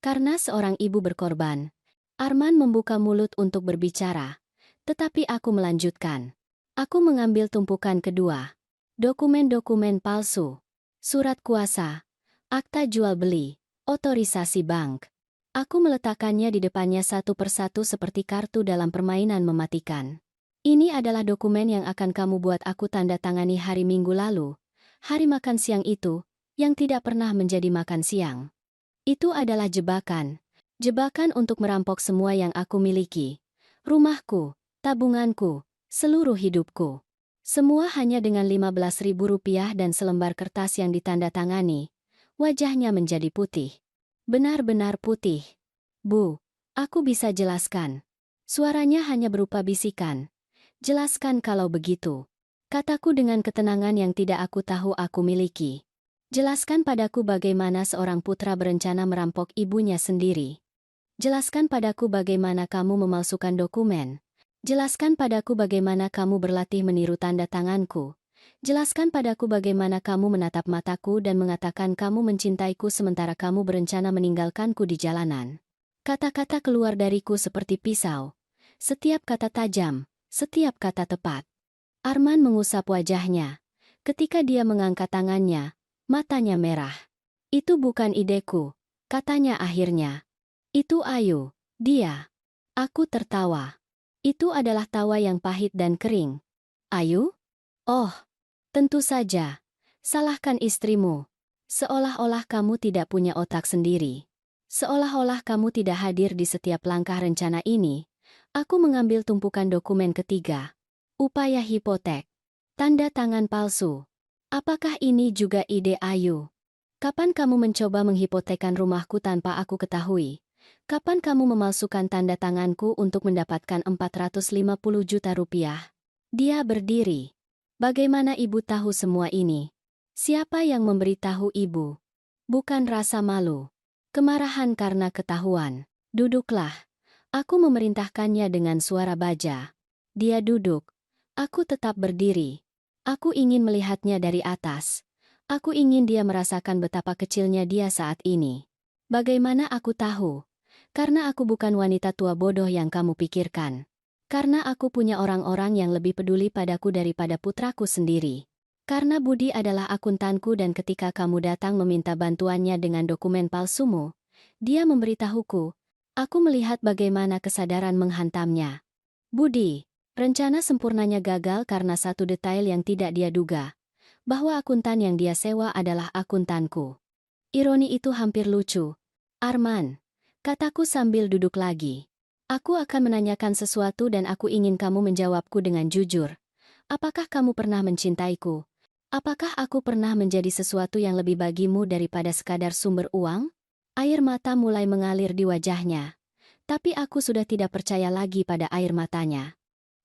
Karena seorang ibu berkorban." Arman membuka mulut untuk berbicara. Tetapi aku melanjutkan. Aku mengambil tumpukan kedua. Dokumen-dokumen palsu. Surat kuasa. Akta jual beli. Otorisasi bank. Aku meletakkannya di depannya satu persatu seperti kartu dalam permainan mematikan. "Ini adalah dokumen yang akan kamu buat aku tanda tangani hari Minggu lalu. Hari makan siang itu, yang tidak pernah menjadi makan siang. Itu adalah jebakan. Jebakan untuk merampok semua yang aku miliki. Rumahku. Tabunganku, seluruh hidupku. Semua hanya dengan 15.000 rupiah dan selembar kertas yang ditandatangani. Wajahnya menjadi putih. Benar-benar putih. "Bu, aku bisa jelaskan." Suaranya hanya berupa bisikan. "Jelaskan kalau begitu," kataku dengan ketenangan yang tidak aku tahu aku miliki. "Jelaskan padaku bagaimana seorang putra berencana merampok ibunya sendiri. Jelaskan padaku bagaimana kamu memalsukan dokumen. Jelaskan padaku bagaimana kamu berlatih meniru tanda tanganku. Jelaskan padaku bagaimana kamu menatap mataku dan mengatakan kamu mencintaiku sementara kamu berencana meninggalkanku di jalanan." Kata-kata keluar dariku seperti pisau. Setiap kata tajam, setiap kata tepat. Arman mengusap wajahnya. Ketika dia mengangkat tangannya, matanya merah. "Itu bukan ideku," katanya akhirnya. "Itu Ayu, dia." Aku tertawa. Itu adalah tawa yang pahit dan kering. "Ayu? Oh, tentu saja. Salahkan istrimu. Seolah-olah kamu tidak punya otak sendiri. Seolah-olah kamu tidak hadir di setiap langkah rencana ini." Aku mengambil tumpukan dokumen ketiga. Upaya hipotek. Tanda tangan palsu. Apakah ini juga ide Ayu? "Kapan kamu mencoba menghipotekan rumahku tanpa aku ketahui? Kapan kamu memalsukan tanda tanganku untuk mendapatkan 450 juta rupiah?" Dia berdiri. "Bagaimana ibu tahu semua ini?" "Siapa yang memberitahu ibu?" "Bukan rasa malu. Kemarahan karena ketahuan." "Duduklah." Aku memerintahkannya dengan suara baja. Dia duduk. Aku tetap berdiri. Aku ingin melihatnya dari atas. Aku ingin dia merasakan betapa kecilnya dia saat ini. "Bagaimana aku tahu?" "Karena aku bukan wanita tua bodoh yang kamu pikirkan. Karena aku punya orang-orang yang lebih peduli padaku daripada putraku sendiri." Karena Budi adalah akuntanku dan ketika kamu datang meminta bantuannya dengan dokumen palsumu, dia memberitahuku. Aku melihat bagaimana kesadaran menghantamnya. Budi, rencana sempurnanya gagal karena satu detail yang tidak dia duga, bahwa akuntan yang dia sewa adalah akuntanku. Ironi itu hampir lucu. Arman, kataku sambil duduk lagi. Aku akan menanyakan sesuatu dan aku ingin kamu menjawabku dengan jujur. Apakah kamu pernah mencintaiku? Apakah aku pernah menjadi sesuatu yang lebih bagimu daripada sekadar sumber uang? Air mata mulai mengalir di wajahnya. Tapi aku sudah tidak percaya lagi pada air matanya.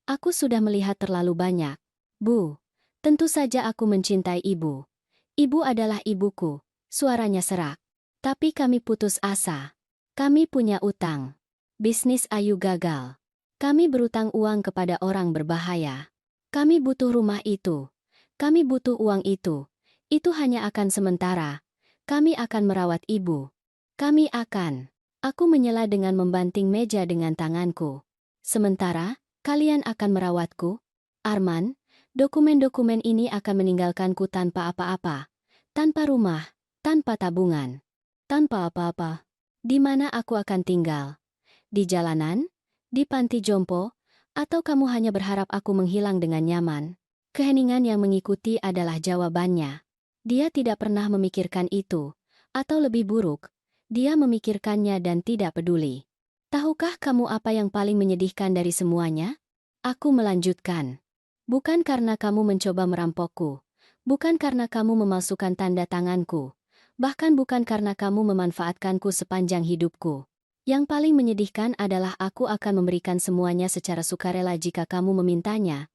Aku sudah melihat terlalu banyak. Bu, tentu saja aku mencintai ibu. Ibu adalah ibuku. Suaranya serak. Tapi kami putus asa. Kami punya utang. Bisnis Ayu gagal. Kami berutang uang kepada orang berbahaya. Kami butuh rumah itu. Kami butuh uang itu. Itu hanya akan sementara. Kami akan merawat ibu. Kami akan. Aku menyela dengan membanting meja dengan tanganku. Sementara, kalian akan merawatku? Arman, dokumen-dokumen ini akan meninggalkanku tanpa apa-apa. Tanpa rumah, tanpa tabungan. Tanpa apa-apa. Di mana aku akan tinggal? Di jalanan? Di panti jompo? Atau kamu hanya berharap aku menghilang dengan nyaman? Keheningan yang mengikuti adalah jawabannya. Dia tidak pernah memikirkan itu. Atau lebih buruk, dia memikirkannya dan tidak peduli. Tahukah kamu apa yang paling menyedihkan dari semuanya? Aku melanjutkan. Bukan karena kamu mencoba merampokku. Bukan karena kamu memalsukan tanda tanganku. Bahkan bukan karena kamu memanfaatkanku sepanjang hidupku. Yang paling menyedihkan adalah aku akan memberikan semuanya secara sukarela jika kamu memintanya.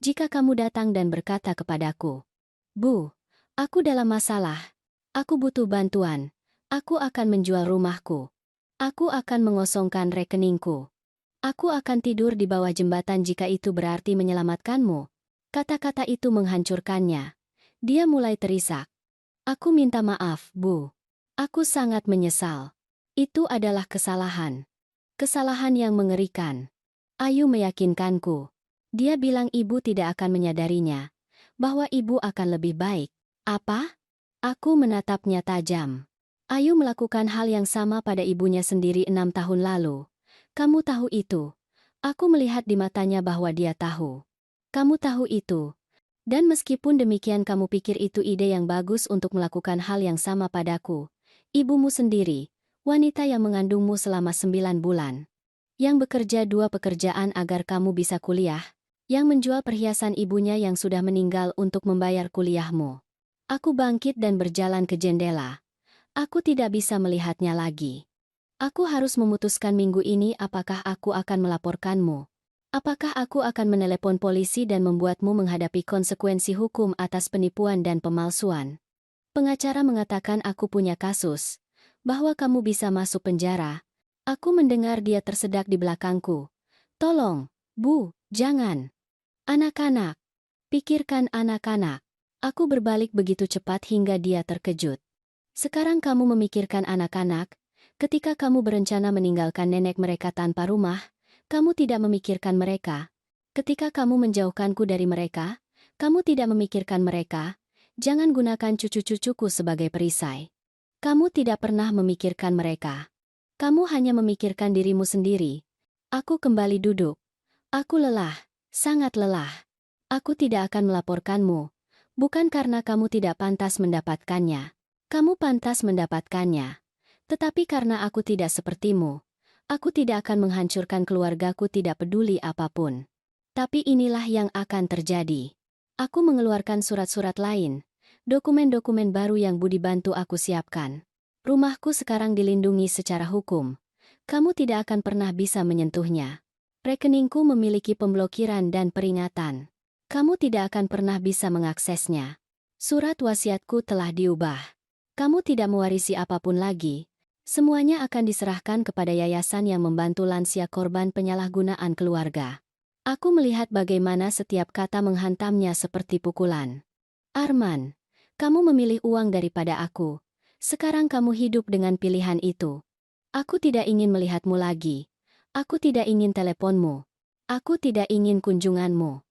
Jika kamu datang dan berkata kepadaku, Bu, aku dalam masalah. Aku butuh bantuan. Aku akan menjual rumahku. Aku akan mengosongkan rekeningku. Aku akan tidur di bawah jembatan jika itu berarti menyelamatkanmu. Kata-kata itu menghancurkannya. Dia mulai terisak. Aku minta maaf, Bu. Aku sangat menyesal. Itu adalah kesalahan. Kesalahan yang mengerikan. Ayu meyakinkanku. Dia bilang ibu tidak akan menyadarinya. Bahwa ibu akan lebih baik. Apa? Aku menatapnya tajam. Ayu melakukan hal yang sama pada ibunya sendiri 6 tahun lalu. Kamu tahu itu. Aku melihat di matanya bahwa dia tahu. Kamu tahu itu. Dan meskipun demikian kamu pikir itu ide yang bagus untuk melakukan hal yang sama padaku. Ibumu sendiri, wanita yang mengandungmu selama 9 bulan. Yang bekerja 2 pekerjaan agar kamu bisa kuliah. Yang menjual perhiasan ibunya yang sudah meninggal untuk membayar kuliahmu. Aku bangkit dan berjalan ke jendela. Aku tidak bisa melihatnya lagi. Aku harus memutuskan minggu ini apakah aku akan melaporkanmu. Apakah aku akan menelepon polisi dan membuatmu menghadapi konsekuensi hukum atas penipuan dan pemalsuan? Pengacara mengatakan aku punya kasus, bahwa kamu bisa masuk penjara. Aku mendengar dia tersedak di belakangku. Tolong, Bu, jangan. Anak-anak. Pikirkan anak-anak. Aku berbalik begitu cepat hingga dia terkejut. Sekarang kamu memikirkan anak-anak, ketika kamu berencana meninggalkan nenek mereka tanpa rumah, kamu tidak memikirkan mereka. Ketika kamu menjauhkanku dari mereka, kamu tidak memikirkan mereka. Jangan gunakan cucu-cucuku sebagai perisai. Kamu tidak pernah memikirkan mereka. Kamu hanya memikirkan dirimu sendiri. Aku kembali duduk. Aku lelah, sangat lelah. Aku tidak akan melaporkanmu. Bukan karena kamu tidak pantas mendapatkannya. Kamu pantas mendapatkannya. Tetapi karena aku tidak sepertimu. Aku tidak akan menghancurkan keluargaku tidak peduli apapun. Tapi inilah yang akan terjadi. Aku mengeluarkan surat-surat lain, dokumen-dokumen baru yang Budi bantu aku siapkan. Rumahku sekarang dilindungi secara hukum. Kamu tidak akan pernah bisa menyentuhnya. Rekeningku memiliki pemblokiran dan peringatan. Kamu tidak akan pernah bisa mengaksesnya. Surat wasiatku telah diubah. Kamu tidak mewarisi apapun lagi. Semuanya akan diserahkan kepada yayasan yang membantu lansia korban penyalahgunaan keluarga. Aku melihat bagaimana setiap kata menghantamnya seperti pukulan. Arman, kamu memilih uang daripada aku. Sekarang kamu hidup dengan pilihan itu. Aku tidak ingin melihatmu lagi. Aku tidak ingin teleponmu. Aku tidak ingin kunjunganmu.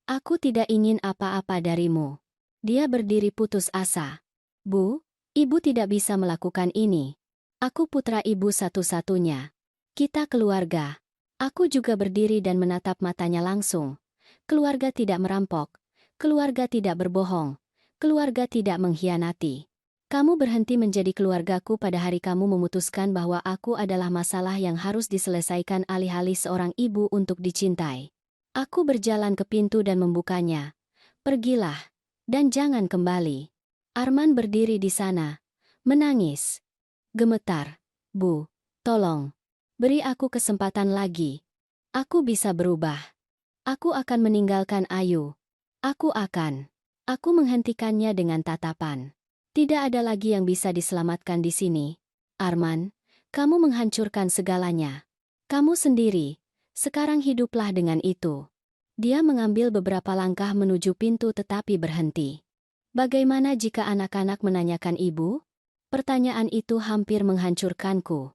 Aku tidak ingin apa-apa darimu. Dia berdiri putus asa. Bu, ibu tidak bisa melakukan ini. Aku putra ibu satu-satunya. Kita keluarga. Aku juga berdiri dan menatap matanya langsung. Keluarga tidak merampok. Keluarga tidak berbohong. Keluarga tidak mengkhianati. Kamu berhenti menjadi keluargaku pada hari kamu memutuskan bahwa aku adalah masalah yang harus diselesaikan alih-alih seorang ibu untuk dicintai. Aku berjalan ke pintu dan membukanya. Pergilah. Dan jangan kembali. Arman berdiri di sana. Menangis. Gemetar. Bu, tolong. Beri aku kesempatan lagi. Aku bisa berubah. Aku akan meninggalkan Ayu. Aku akan. Aku menghentikannya dengan tatapan. Tidak ada lagi yang bisa diselamatkan di sini. Arman, kamu menghancurkan segalanya. Kamu sendiri. Sekarang hiduplah dengan itu. Dia mengambil beberapa langkah menuju pintu tetapi berhenti. Bagaimana jika anak-anak menanyakan ibu? Pertanyaan itu hampir menghancurkanku.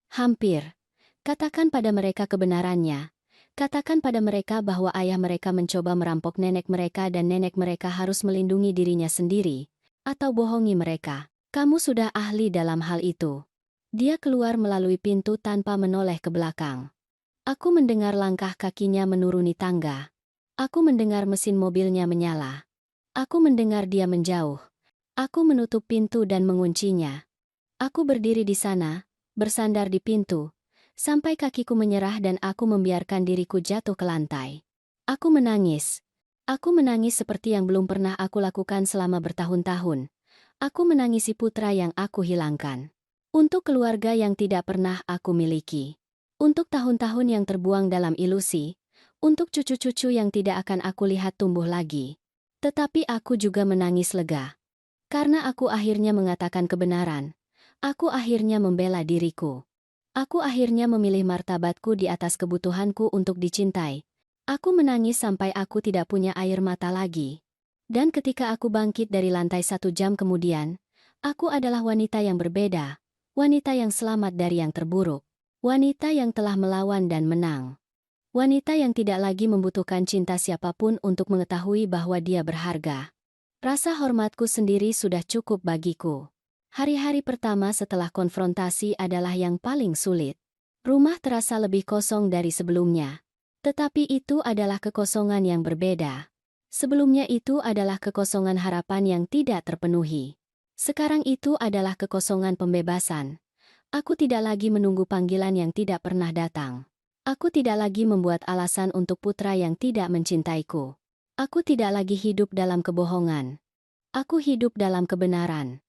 Hampir. Katakan pada mereka kebenarannya. Katakan pada mereka bahwa ayah mereka mencoba merampok nenek mereka dan nenek mereka harus melindungi dirinya sendiri. Atau bohongi mereka. Kamu sudah ahli dalam hal itu. Dia keluar melalui pintu tanpa menoleh ke belakang. Aku mendengar langkah kakinya menuruni tangga. Aku mendengar mesin mobilnya menyala. Aku mendengar dia menjauh. Aku menutup pintu dan menguncinya. Aku berdiri di sana, bersandar di pintu, sampai kakiku menyerah dan aku membiarkan diriku jatuh ke lantai. Aku menangis. Aku menangis seperti yang belum pernah aku lakukan selama bertahun-tahun. Aku menangisi putra yang aku hilangkan. Untuk keluarga yang tidak pernah aku miliki. Untuk tahun-tahun yang terbuang dalam ilusi. Untuk cucu-cucu yang tidak akan aku lihat tumbuh lagi. Tetapi aku juga menangis lega. Karena aku akhirnya mengatakan kebenaran. Aku akhirnya membela diriku. Aku akhirnya memilih martabatku di atas kebutuhanku untuk dicintai. Aku menangis sampai aku tidak punya air mata lagi. Dan ketika aku bangkit dari lantai 1 jam kemudian, aku adalah wanita yang berbeda. Wanita yang selamat dari yang terburuk. Wanita yang telah melawan dan menang. Wanita yang tidak lagi membutuhkan cinta siapapun untuk mengetahui bahwa dia berharga. Rasa hormatku sendiri sudah cukup bagiku. Hari-hari pertama setelah konfrontasi adalah yang paling sulit. Rumah terasa lebih kosong dari sebelumnya. Tetapi itu adalah kekosongan yang berbeda. Sebelumnya itu adalah kekosongan harapan yang tidak terpenuhi. Sekarang itu adalah kekosongan pembebasan. Aku tidak lagi menunggu panggilan yang tidak pernah datang. Aku tidak lagi membuat alasan untuk putra yang tidak mencintaiku. Aku tidak lagi hidup dalam kebohongan. Aku hidup dalam kebenaran.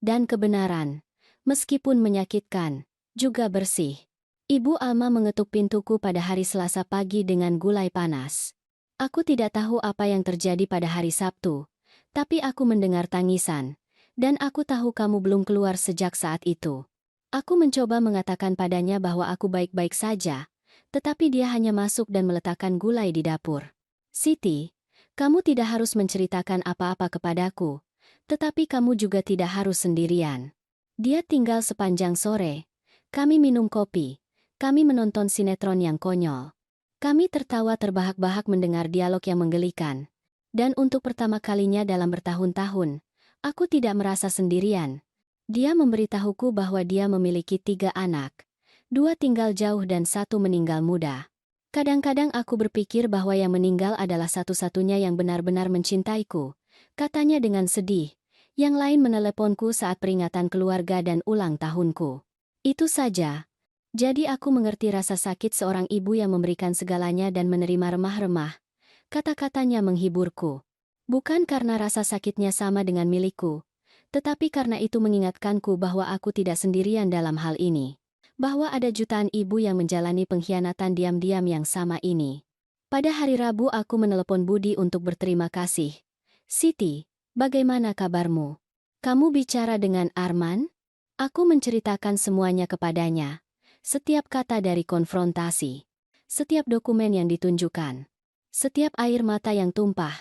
Dan kebenaran, meskipun menyakitkan, juga bersih. Ibu Alma mengetuk pintuku pada hari Selasa pagi dengan gulai panas. Aku tidak tahu apa yang terjadi pada hari Sabtu, tapi aku mendengar tangisan, dan aku tahu kamu belum keluar sejak saat itu. Aku mencoba mengatakan padanya bahwa aku baik-baik saja, tetapi dia hanya masuk dan meletakkan gulai di dapur. Siti, kamu tidak harus menceritakan apa-apa kepadaku. Tetapi kamu juga tidak harus sendirian. Dia tinggal sepanjang sore. Kami minum kopi. Kami menonton sinetron yang konyol. Kami tertawa terbahak-bahak mendengar dialog yang menggelikan. Dan untuk pertama kalinya dalam bertahun-tahun, aku tidak merasa sendirian. Dia memberitahuku bahwa dia memiliki 3 anak. 2 tinggal jauh dan 1 meninggal muda. Kadang-kadang aku berpikir bahwa yang meninggal adalah satu-satunya yang benar-benar mencintaiku. Katanya dengan sedih. Yang lain meneleponku saat peringatan keluarga dan ulang tahunku. Itu saja. Jadi aku mengerti rasa sakit seorang ibu yang memberikan segalanya dan menerima remah-remah. Kata-katanya menghiburku. Bukan karena rasa sakitnya sama dengan milikku, tetapi karena itu mengingatkanku bahwa aku tidak sendirian dalam hal ini. Bahwa ada jutaan ibu yang menjalani pengkhianatan diam-diam yang sama ini. Pada hari Rabu aku menelepon Budi untuk berterima kasih. Siti, bagaimana kabarmu? Kamu bicara dengan Arman? Aku menceritakan semuanya kepadanya. Setiap kata dari konfrontasi. Setiap dokumen yang ditunjukkan. Setiap air mata yang tumpah.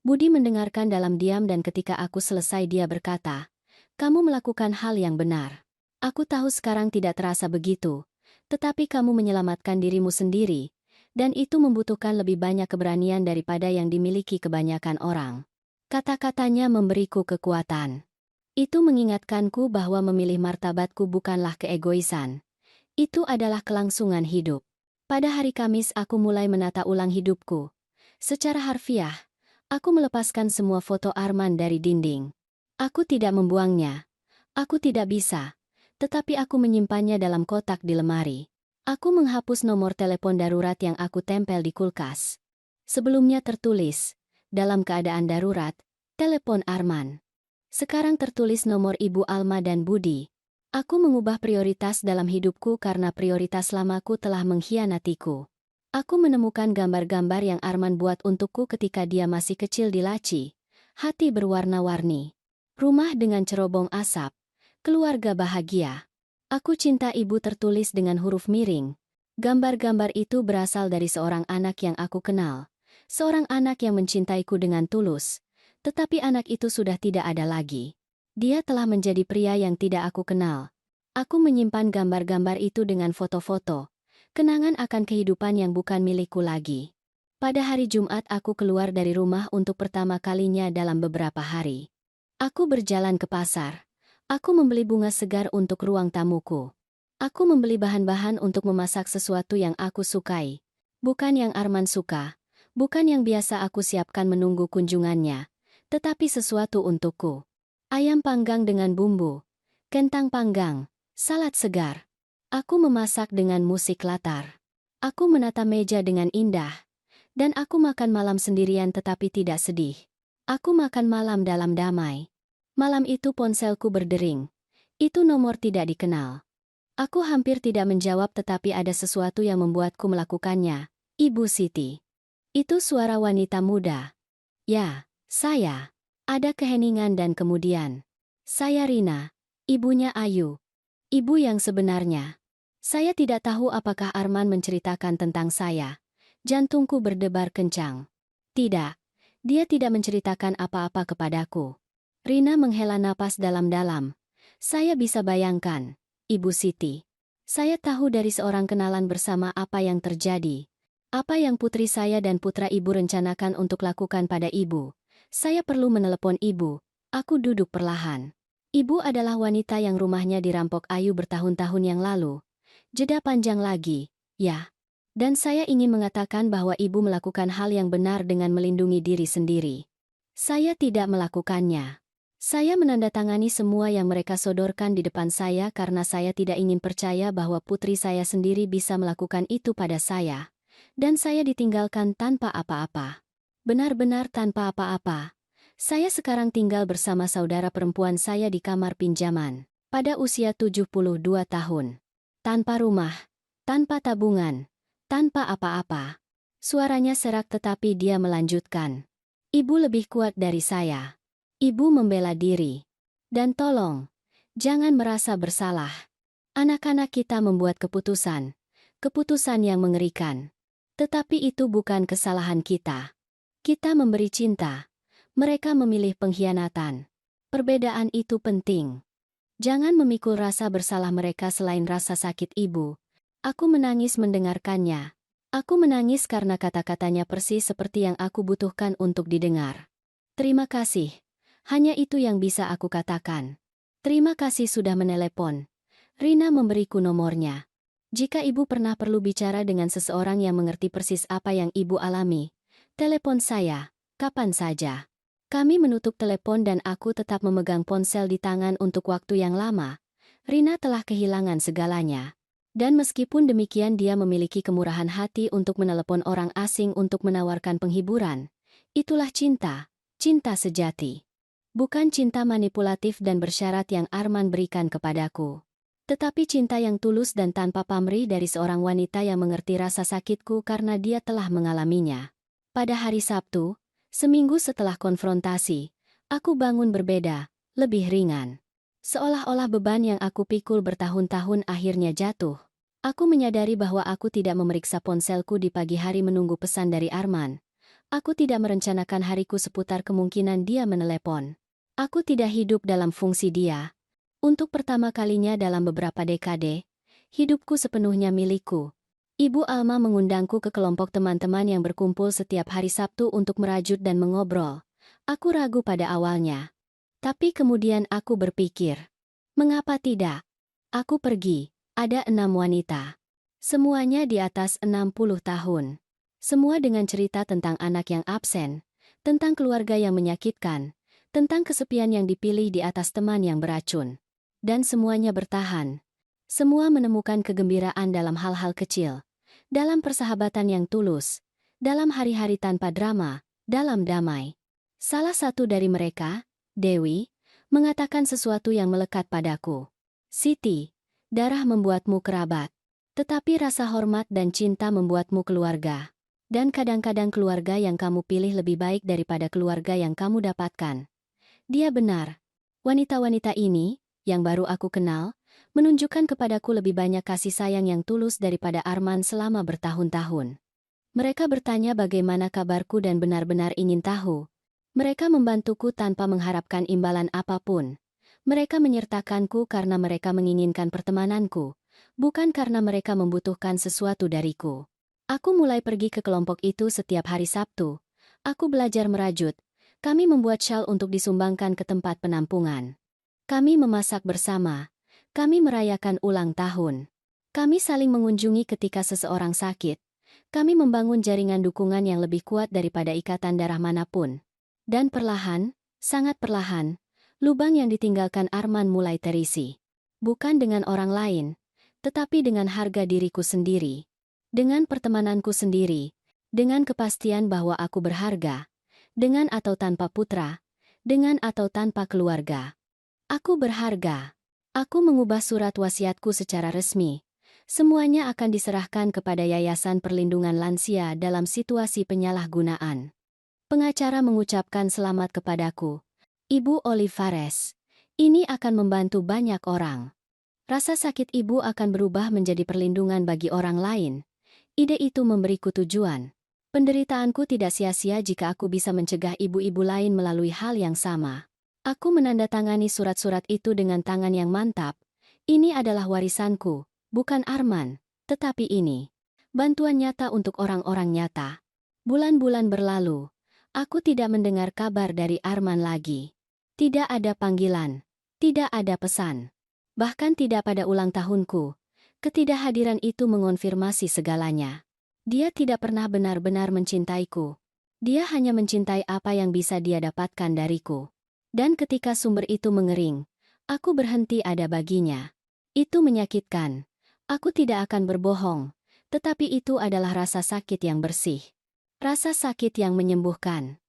Budi mendengarkan dalam diam dan ketika aku selesai dia berkata, "Kamu melakukan hal yang benar. Aku tahu sekarang tidak terasa begitu, tetapi kamu menyelamatkan dirimu sendiri, dan itu membutuhkan lebih banyak keberanian daripada yang dimiliki kebanyakan orang. Kata-katanya memberiku kekuatan. Itu mengingatkanku bahwa memilih martabatku bukanlah keegoisan. Itu adalah kelangsungan hidup. Pada hari Kamis aku mulai menata ulang hidupku. Secara harfiah, aku melepaskan semua foto Arman dari dinding. Aku tidak membuangnya. Aku tidak bisa. Tetapi aku menyimpannya dalam kotak di lemari. Aku menghapus nomor telepon darurat yang aku tempel di kulkas. Sebelumnya tertulis, dalam keadaan darurat, telepon Arman. Sekarang tertulis nomor Ibu Alma dan Budi. Aku mengubah prioritas dalam hidupku karena prioritas lamaku telah mengkhianatiku. Aku menemukan gambar-gambar yang Arman buat untukku ketika dia masih kecil di laci. Hati berwarna-warni. Rumah dengan cerobong asap. Keluarga bahagia. Aku cinta ibu tertulis dengan huruf miring. Gambar-gambar itu berasal dari seorang anak yang aku kenal. Seorang anak yang mencintaiku dengan tulus. Tetapi anak itu sudah tidak ada lagi. Dia telah menjadi pria yang tidak aku kenal. Aku menyimpan gambar-gambar itu dengan foto-foto. Kenangan akan kehidupan yang bukan milikku lagi. Pada hari Jumat aku keluar dari rumah untuk pertama kalinya dalam beberapa hari. Aku berjalan ke pasar. Aku membeli bunga segar untuk ruang tamuku. Aku membeli bahan-bahan untuk memasak sesuatu yang aku sukai. Bukan yang Arman suka. Bukan yang biasa aku siapkan menunggu kunjungannya. Tetapi sesuatu untukku. Ayam panggang dengan bumbu. Kentang panggang. Salad segar. Aku memasak dengan musik latar. Aku menata meja dengan indah. Dan aku makan malam sendirian tetapi tidak sedih. Aku makan malam dalam damai. Malam itu ponselku berdering. Itu nomor tidak dikenal. Aku hampir tidak menjawab tetapi ada sesuatu yang membuatku melakukannya. Ibu Siti. Itu suara wanita muda. Ya, saya. Ada keheningan dan kemudian. Saya Rina. Ibunya Ayu. Ibu yang sebenarnya. Saya tidak tahu apakah Arman menceritakan tentang saya. Jantungku berdebar kencang. Tidak. Dia tidak menceritakan apa-apa kepadaku. Rina menghela napas dalam-dalam. Saya bisa bayangkan, Ibu Siti. Saya tahu dari seorang kenalan bersama apa yang terjadi. Apa yang putri saya dan putra ibu rencanakan untuk lakukan pada ibu. Saya perlu menelepon ibu. Aku duduk perlahan. Ibu adalah wanita yang rumahnya dirampok Ayu bertahun-tahun yang lalu. Jeda panjang lagi, ya. Dan saya ingin mengatakan bahwa ibu melakukan hal yang benar dengan melindungi diri sendiri. Saya tidak melakukannya. Saya menandatangani semua yang mereka sodorkan di depan saya karena saya tidak ingin percaya bahwa putri saya sendiri bisa melakukan itu pada saya. Dan saya ditinggalkan tanpa apa-apa. Benar-benar tanpa apa-apa. Saya sekarang tinggal bersama saudara perempuan saya di kamar pinjaman. Pada usia 72 tahun. Tanpa rumah. Tanpa tabungan. Tanpa apa-apa. Suaranya serak tetapi dia melanjutkan. Ibu lebih kuat dari saya. Ibu membela diri. Dan tolong, jangan merasa bersalah. Anak-anak kita membuat keputusan. Keputusan yang mengerikan. Tetapi itu bukan kesalahan kita. Kita memberi cinta. Mereka memilih pengkhianatan. Perbedaan itu penting. Jangan memikul rasa bersalah mereka selain rasa sakit ibu. Aku menangis mendengarkannya. Aku menangis karena kata-katanya persis seperti yang aku butuhkan untuk didengar. Terima kasih. Hanya itu yang bisa aku katakan. Terima kasih sudah menelepon. Rina memberiku nomornya. Jika ibu pernah perlu bicara dengan seseorang yang mengerti persis apa yang ibu alami, telepon saya, kapan saja. Kami menutup telepon dan aku tetap memegang ponsel di tangan untuk waktu yang lama. Rina telah kehilangan segalanya. Dan meskipun demikian dia memiliki kemurahan hati untuk menelepon orang asing untuk menawarkan penghiburan. Itulah cinta, cinta sejati. Bukan cinta manipulatif dan bersyarat yang Arman berikan kepadaku. Tetapi cinta yang tulus dan tanpa pamrih dari seorang wanita yang mengerti rasa sakitku karena dia telah mengalaminya. Pada hari Sabtu, seminggu setelah konfrontasi, aku bangun berbeda, lebih ringan. Seolah-olah beban yang aku pikul bertahun-tahun akhirnya jatuh. Aku menyadari bahwa aku tidak memeriksa ponselku di pagi hari menunggu pesan dari Arman. Aku tidak merencanakan hariku seputar kemungkinan dia menelepon. Aku tidak hidup dalam fungsi dia. Untuk pertama kalinya dalam beberapa dekade, hidupku sepenuhnya milikku. Ibu Alma mengundangku ke kelompok teman-teman yang berkumpul setiap hari Sabtu untuk merajut dan mengobrol. Aku ragu pada awalnya. Tapi kemudian aku berpikir, mengapa tidak? Aku pergi, ada 6 wanita. Semuanya di atas 60 tahun. Semua dengan cerita tentang anak yang absen, tentang keluarga yang menyakitkan, tentang kesepian yang dipilih di atas teman yang beracun. Dan semuanya bertahan. Semua menemukan kegembiraan dalam hal-hal kecil, dalam persahabatan yang tulus, dalam hari-hari tanpa drama, dalam damai. Salah satu dari mereka, Dewi, mengatakan sesuatu yang melekat padaku. Siti, darah membuatmu kerabat. Tetapi rasa hormat dan cinta membuatmu keluarga. Dan kadang-kadang keluarga yang kamu pilih lebih baik daripada keluarga yang kamu dapatkan. Dia benar. Wanita-wanita ini, yang baru aku kenal, menunjukkan kepadaku lebih banyak kasih sayang yang tulus daripada Arman selama bertahun-tahun. Mereka bertanya bagaimana kabarku dan benar-benar ingin tahu. Mereka membantuku tanpa mengharapkan imbalan apapun. Mereka menyertakanku karena mereka menginginkan pertemananku, bukan karena mereka membutuhkan sesuatu dariku. Aku mulai pergi ke kelompok itu setiap hari Sabtu. Aku belajar merajut. Kami membuat syal untuk disumbangkan ke tempat penampungan. Kami memasak bersama. Kami merayakan ulang tahun. Kami saling mengunjungi ketika seseorang sakit. Kami membangun jaringan dukungan yang lebih kuat daripada ikatan darah manapun. Dan perlahan, sangat perlahan, lubang yang ditinggalkan Arman mulai terisi. Bukan dengan orang lain, tetapi dengan harga diriku sendiri. Dengan pertemananku sendiri. Dengan kepastian bahwa aku berharga. Dengan atau tanpa putra. Dengan atau tanpa keluarga. Aku berharga. Aku mengubah surat wasiatku secara resmi. Semuanya akan diserahkan kepada Yayasan Perlindungan Lansia dalam situasi penyalahgunaan. Pengacara mengucapkan selamat kepadaku. Ibu Olivares, ini akan membantu banyak orang. Rasa sakit ibu akan berubah menjadi perlindungan bagi orang lain. Ide itu memberiku tujuan. Penderitaanku tidak sia-sia jika aku bisa mencegah ibu-ibu lain melalui hal yang sama. Aku menandatangani surat-surat itu dengan tangan yang mantap. Ini adalah warisanku, bukan Arman, tetapi ini. Bantuan nyata untuk orang-orang nyata. Bulan-bulan berlalu. Aku tidak mendengar kabar dari Arman lagi. Tidak ada panggilan. Tidak ada pesan. Bahkan tidak pada ulang tahunku. Ketidakhadiran itu mengonfirmasi segalanya. Dia tidak pernah benar-benar mencintaiku. Dia hanya mencintai apa yang bisa dia dapatkan dariku. Dan ketika sumber itu mengering, aku berhenti ada baginya. Itu menyakitkan. Aku tidak akan berbohong. Tetapi itu adalah rasa sakit yang bersih. Rasa sakit yang menyembuhkan.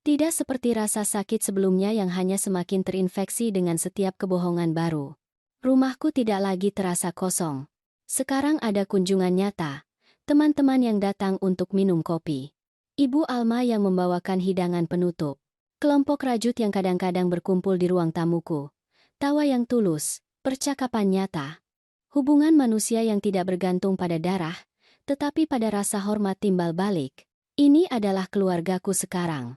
Tidak seperti rasa sakit sebelumnya yang hanya semakin terinfeksi dengan setiap kebohongan baru. Rumahku tidak lagi terasa kosong. Sekarang ada kunjungan nyata. Teman-teman yang datang untuk minum kopi. Ibu Alma yang membawakan hidangan penutup. Kelompok rajut yang kadang-kadang berkumpul di ruang tamuku. Tawa yang tulus, percakapan nyata. Hubungan manusia yang tidak bergantung pada darah, tetapi pada rasa hormat timbal balik. Ini adalah keluargaku sekarang.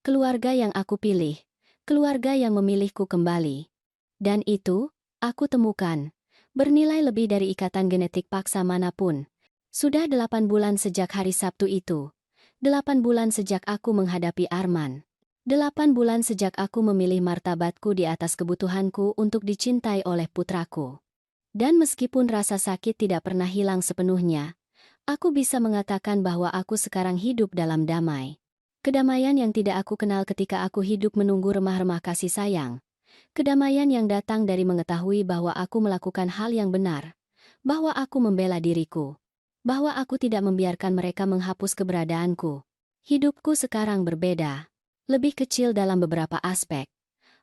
Keluarga yang aku pilih. Keluarga yang memilihku kembali. Dan itu, aku temukan, bernilai lebih dari ikatan genetik paksa manapun. Sudah 8 bulan sejak hari Sabtu itu. 8 bulan sejak aku menghadapi Arman. 8 bulan sejak aku memilih martabatku di atas kebutuhanku untuk dicintai oleh putraku. Dan meskipun rasa sakit tidak pernah hilang sepenuhnya, aku bisa mengatakan bahwa aku sekarang hidup dalam damai. Kedamaian yang tidak aku kenal ketika aku hidup menunggu remah-remah kasih sayang. Kedamaian yang datang dari mengetahui bahwa aku melakukan hal yang benar. Bahwa aku membela diriku. Bahwa aku tidak membiarkan mereka menghapus keberadaanku. Hidupku sekarang berbeda. Lebih kecil dalam beberapa aspek.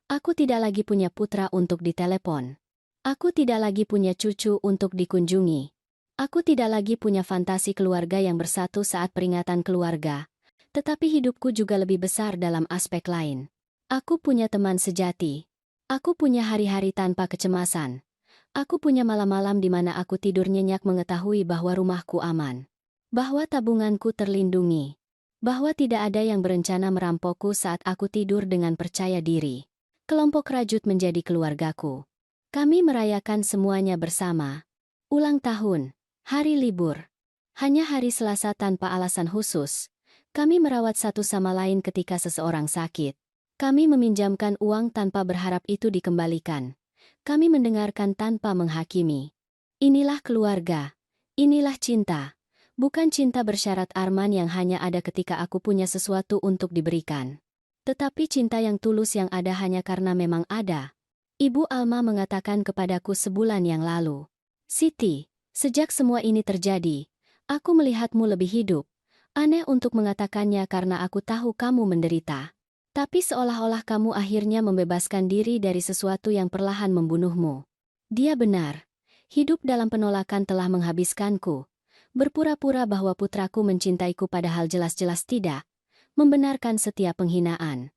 Aku tidak lagi punya putra untuk ditelepon. Aku tidak lagi punya cucu untuk dikunjungi. Aku tidak lagi punya fantasi keluarga yang bersatu saat peringatan keluarga. Tetapi hidupku juga lebih besar dalam aspek lain. Aku punya teman sejati. Aku punya hari-hari tanpa kecemasan. Aku punya malam-malam di mana aku tidur nyenyak mengetahui bahwa rumahku aman. Bahwa tabunganku terlindungi. Bahwa tidak ada yang berencana merampokku saat aku tidur dengan percaya diri. Kelompok rajut menjadi keluargaku. Kami merayakan semuanya bersama. Ulang tahun, hari libur. Hanya hari Selasa tanpa alasan khusus. Kami merawat satu sama lain ketika seseorang sakit. Kami meminjamkan uang tanpa berharap itu dikembalikan. Kami mendengarkan tanpa menghakimi. Inilah keluarga. Inilah cinta. Bukan cinta bersyarat Arman yang hanya ada ketika aku punya sesuatu untuk diberikan. Tetapi cinta yang tulus yang ada hanya karena memang ada. Ibu Alma mengatakan kepadaku sebulan yang lalu. Siti, sejak semua ini terjadi, aku melihatmu lebih hidup. Aneh untuk mengatakannya karena aku tahu kamu menderita. Tapi seolah-olah kamu akhirnya membebaskan diri dari sesuatu yang perlahan membunuhmu. Dia benar. Hidup dalam penolakan telah menghabiskanku. Berpura-pura bahwa putraku mencintaiku padahal jelas-jelas tidak. Membenarkan setiap penghinaan.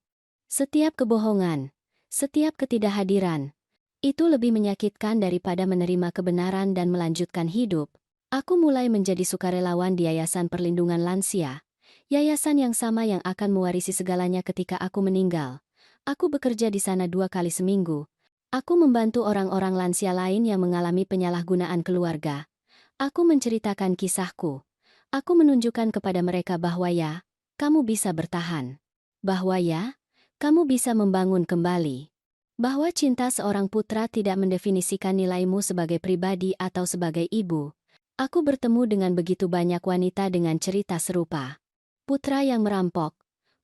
Setiap kebohongan. Setiap ketidakhadiran. Itu lebih menyakitkan daripada menerima kebenaran dan melanjutkan hidup. Aku mulai menjadi sukarelawan di Yayasan Perlindungan Lansia. Yayasan yang sama yang akan mewarisi segalanya ketika aku meninggal. Aku bekerja di sana 2 kali seminggu. Aku membantu orang-orang lansia lain yang mengalami penyalahgunaan keluarga. Aku menceritakan kisahku. Aku menunjukkan kepada mereka bahwa ya, kamu bisa bertahan. Bahwa ya, kamu bisa membangun kembali. Bahwa cinta seorang putra tidak mendefinisikan nilaimu sebagai pribadi atau sebagai ibu. Aku bertemu dengan begitu banyak wanita dengan cerita serupa. Putra yang merampok,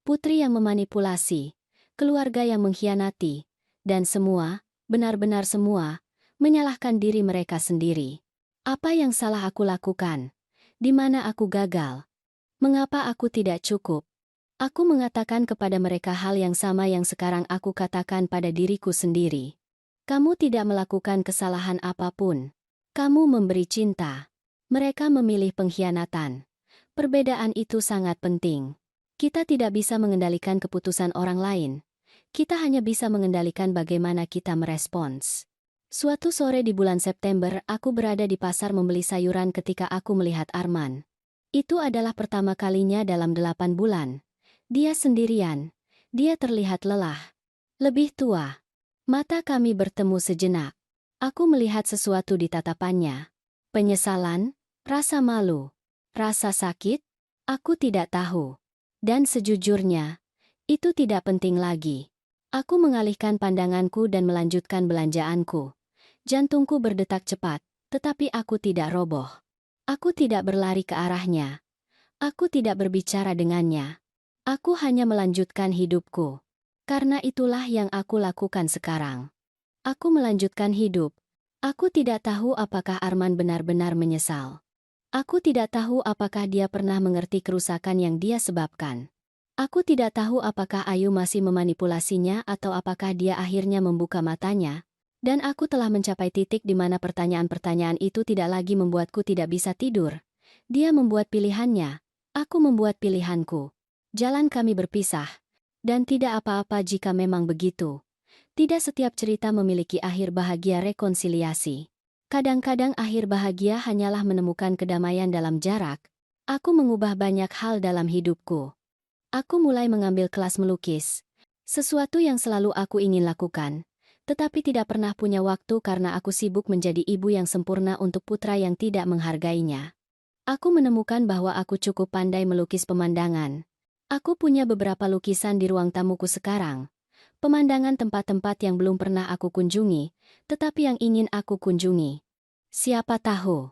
putri yang memanipulasi, keluarga yang mengkhianati, dan semua, benar-benar semua, menyalahkan diri mereka sendiri. Apa yang salah aku lakukan? Di mana aku gagal? Mengapa aku tidak cukup? Aku mengatakan kepada mereka hal yang sama yang sekarang aku katakan pada diriku sendiri. Kamu tidak melakukan kesalahan apapun. Kamu memberi cinta. Mereka memilih pengkhianatan. Perbedaan itu sangat penting. Kita tidak bisa mengendalikan keputusan orang lain. Kita hanya bisa mengendalikan bagaimana kita merespons. Suatu sore di bulan September, aku berada di pasar membeli sayuran ketika aku melihat Arman. Itu adalah pertama kalinya dalam 8 bulan. Dia sendirian. Dia terlihat lelah. Lebih tua. Mata kami bertemu sejenak. Aku melihat sesuatu di tatapannya. Penyesalan, rasa malu. Rasa sakit? Aku tidak tahu. Dan sejujurnya, itu tidak penting lagi. Aku mengalihkan pandanganku dan melanjutkan belanjaanku. Jantungku berdetak cepat, tetapi aku tidak roboh. Aku tidak berlari ke arahnya. Aku tidak berbicara dengannya. Aku hanya melanjutkan hidupku. Karena itulah yang aku lakukan sekarang. Aku melanjutkan hidup. Aku tidak tahu apakah Arman benar-benar menyesal. Aku tidak tahu apakah dia pernah mengerti kerusakan yang dia sebabkan. Aku tidak tahu apakah Ayu masih memanipulasinya atau apakah dia akhirnya membuka matanya. Dan aku telah mencapai titik di mana pertanyaan-pertanyaan itu tidak lagi membuatku tidak bisa tidur. Dia membuat pilihannya. Aku membuat pilihanku. Jalan kami berpisah. Dan tidak apa-apa jika memang begitu. Tidak setiap cerita memiliki akhir bahagia rekonsiliasi. Kadang-kadang akhir bahagia hanyalah menemukan kedamaian dalam jarak. Aku mengubah banyak hal dalam hidupku. Aku mulai mengambil kelas melukis. Sesuatu yang selalu aku ingin lakukan. Tetapi tidak pernah punya waktu karena aku sibuk menjadi ibu yang sempurna untuk putra yang tidak menghargainya. Aku menemukan bahwa aku cukup pandai melukis pemandangan. Aku punya beberapa lukisan di ruang tamuku sekarang. Pemandangan tempat-tempat yang belum pernah aku kunjungi, tetapi yang ingin aku kunjungi. Siapa tahu?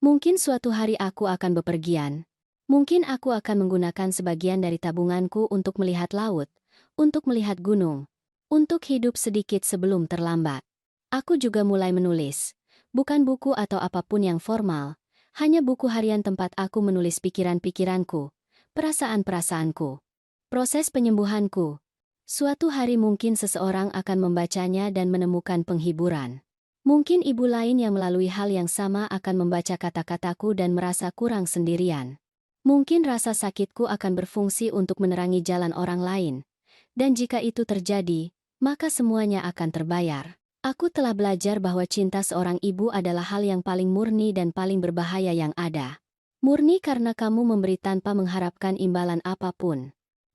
Mungkin suatu hari aku akan bepergian. Mungkin aku akan menggunakan sebagian dari tabunganku untuk melihat laut, untuk melihat gunung, untuk hidup sedikit sebelum terlambat. Aku juga mulai menulis. Bukan buku atau apapun yang formal, hanya buku harian tempat aku menulis pikiran-pikiranku, perasaan-perasaanku, proses penyembuhanku. Suatu hari mungkin seseorang akan membacanya dan menemukan penghiburan. Mungkin ibu lain yang melalui hal yang sama akan membaca kata-kataku dan merasa kurang sendirian. Mungkin rasa sakitku akan berfungsi untuk menerangi jalan orang lain. Dan jika itu terjadi, maka semuanya akan terbayar. Aku telah belajar bahwa cinta seorang ibu adalah hal yang paling murni dan paling berbahaya yang ada. Murni karena kamu memberi tanpa mengharapkan imbalan apapun.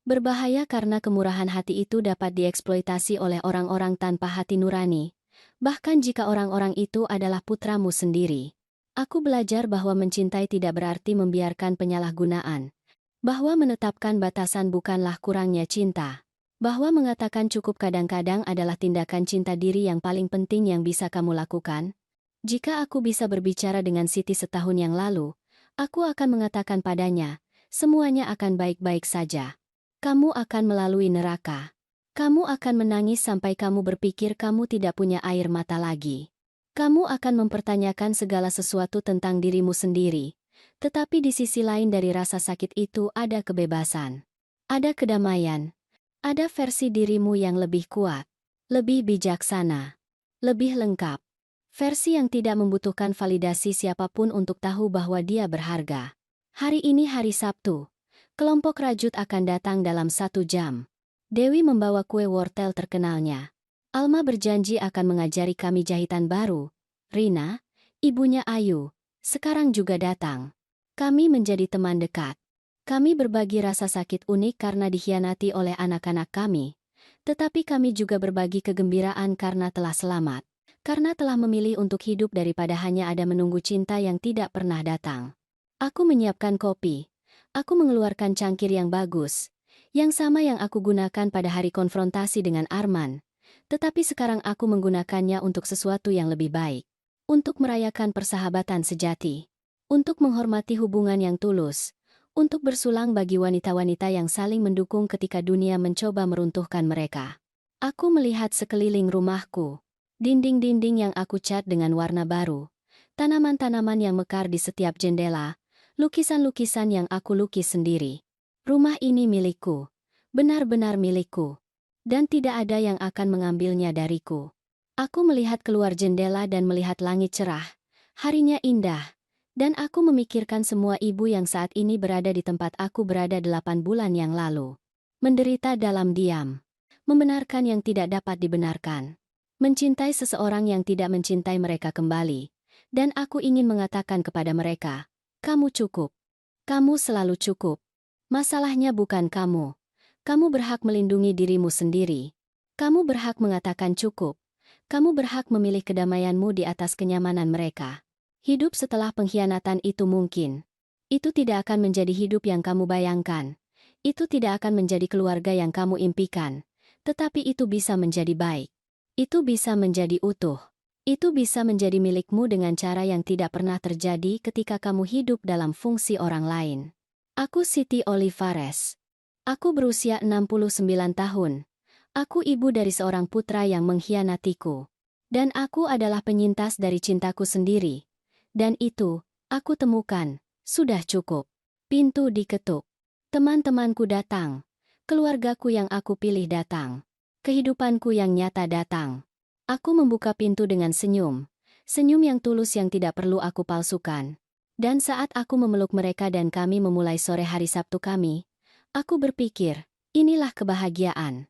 Berbahaya karena kemurahan hati itu dapat dieksploitasi oleh orang-orang tanpa hati nurani, bahkan jika orang-orang itu adalah putramu sendiri. Aku belajar bahwa mencintai tidak berarti membiarkan penyalahgunaan, bahwa menetapkan batasan bukanlah kurangnya cinta. Bahwa mengatakan cukup kadang-kadang adalah tindakan cinta diri yang paling penting yang bisa kamu lakukan. Jika aku bisa berbicara dengan Siti setahun yang lalu, aku akan mengatakan padanya, semuanya akan baik-baik saja. Kamu akan melalui neraka. Kamu akan menangis sampai kamu berpikir kamu tidak punya air mata lagi. Kamu akan mempertanyakan segala sesuatu tentang dirimu sendiri. Tetapi di sisi lain dari rasa sakit itu ada kebebasan. Ada kedamaian. Ada versi dirimu yang lebih kuat, lebih bijaksana, lebih lengkap. Versi yang tidak membutuhkan validasi siapapun untuk tahu bahwa dia berharga. Hari ini hari Sabtu. Kelompok rajut akan datang dalam 1 jam. Dewi membawa kue wortel terkenalnya. Alma berjanji akan mengajari kami jahitan baru. Rina, ibunya Ayu, sekarang juga datang. Kami menjadi teman dekat. Kami berbagi rasa sakit unik karena dikhianati oleh anak-anak kami. Tetapi kami juga berbagi kegembiraan karena telah selamat. Karena telah memilih untuk hidup daripada hanya ada menunggu cinta yang tidak pernah datang. Aku menyiapkan kopi. Aku mengeluarkan cangkir yang bagus. Yang sama yang aku gunakan pada hari konfrontasi dengan Arman. Tetapi sekarang aku menggunakannya untuk sesuatu yang lebih baik. Untuk merayakan persahabatan sejati. Untuk menghormati hubungan yang tulus. Untuk bersulang bagi wanita-wanita yang saling mendukung ketika dunia mencoba meruntuhkan mereka. Aku melihat sekeliling rumahku. Dinding-dinding yang aku cat dengan warna baru. Tanaman-tanaman yang mekar di setiap jendela. Lukisan-lukisan yang aku lukis sendiri. Rumah ini milikku. Benar-benar milikku. Dan tidak ada yang akan mengambilnya dariku. Aku melihat keluar jendela dan melihat langit cerah. Harinya indah. Dan aku memikirkan semua ibu yang saat ini berada di tempat aku berada 8 bulan yang lalu. Menderita dalam diam. Membenarkan yang tidak dapat dibenarkan. Mencintai seseorang yang tidak mencintai mereka kembali. Dan aku ingin mengatakan kepada mereka, kamu cukup. Kamu selalu cukup. Masalahnya bukan kamu. Kamu berhak melindungi dirimu sendiri. Kamu berhak mengatakan cukup. Kamu berhak memilih kedamaianmu di atas kenyamanan mereka. Hidup setelah pengkhianatan itu mungkin. Itu tidak akan menjadi hidup yang kamu bayangkan. Itu tidak akan menjadi keluarga yang kamu impikan. Tetapi itu bisa menjadi baik. Itu bisa menjadi utuh. Itu bisa menjadi milikmu dengan cara yang tidak pernah terjadi ketika kamu hidup dalam fungsi orang lain. Aku Siti Olivares. Aku berusia 69 tahun. Aku ibu dari seorang putra yang mengkhianatiku. Dan aku adalah penyintas dari cintaku sendiri. Dan itu, aku temukan, sudah cukup. Pintu diketuk. Teman-temanku datang. Keluargaku yang aku pilih datang. Kehidupanku yang nyata datang. Aku membuka pintu dengan senyum. Senyum yang tulus yang tidak perlu aku palsukan. Dan saat aku memeluk mereka dan kami memulai sore hari Sabtu kami, aku berpikir, inilah kebahagiaan.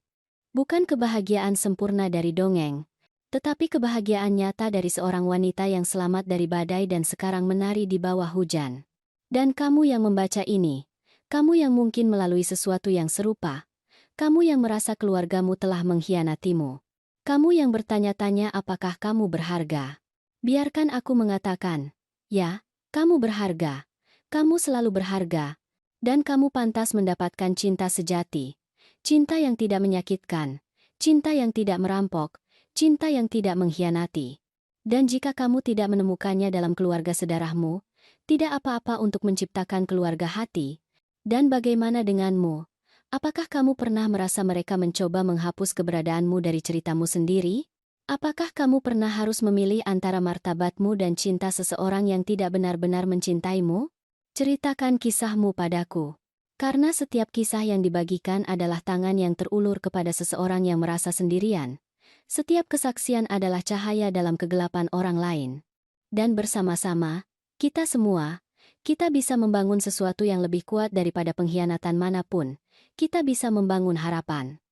Bukan kebahagiaan sempurna dari dongeng, tetapi kebahagiaan nyata dari seorang wanita yang selamat dari badai dan sekarang menari di bawah hujan. Dan kamu yang membaca ini, kamu yang mungkin melalui sesuatu yang serupa, kamu yang merasa keluargamu telah mengkhianatimu. Kamu yang bertanya-tanya apakah kamu berharga. Biarkan aku mengatakan, ya, kamu berharga. Kamu selalu berharga. Dan kamu pantas mendapatkan cinta sejati. Cinta yang tidak menyakitkan. Cinta yang tidak merampok. Cinta yang tidak mengkhianati. Dan jika kamu tidak menemukannya dalam keluarga sedarahmu, tidak apa-apa untuk menciptakan keluarga hati. Dan bagaimana denganmu? Apakah kamu pernah merasa mereka mencoba menghapus keberadaanmu dari ceritamu sendiri? Apakah kamu pernah harus memilih antara martabatmu dan cinta seseorang yang tidak benar-benar mencintaimu? Ceritakan kisahmu padaku. Karena setiap kisah yang dibagikan adalah tangan yang terulur kepada seseorang yang merasa sendirian. Setiap kesaksian adalah cahaya dalam kegelapan orang lain. Dan bersama-sama, kita semua, kita bisa membangun sesuatu yang lebih kuat daripada pengkhianatan manapun. Kita bisa membangun harapan.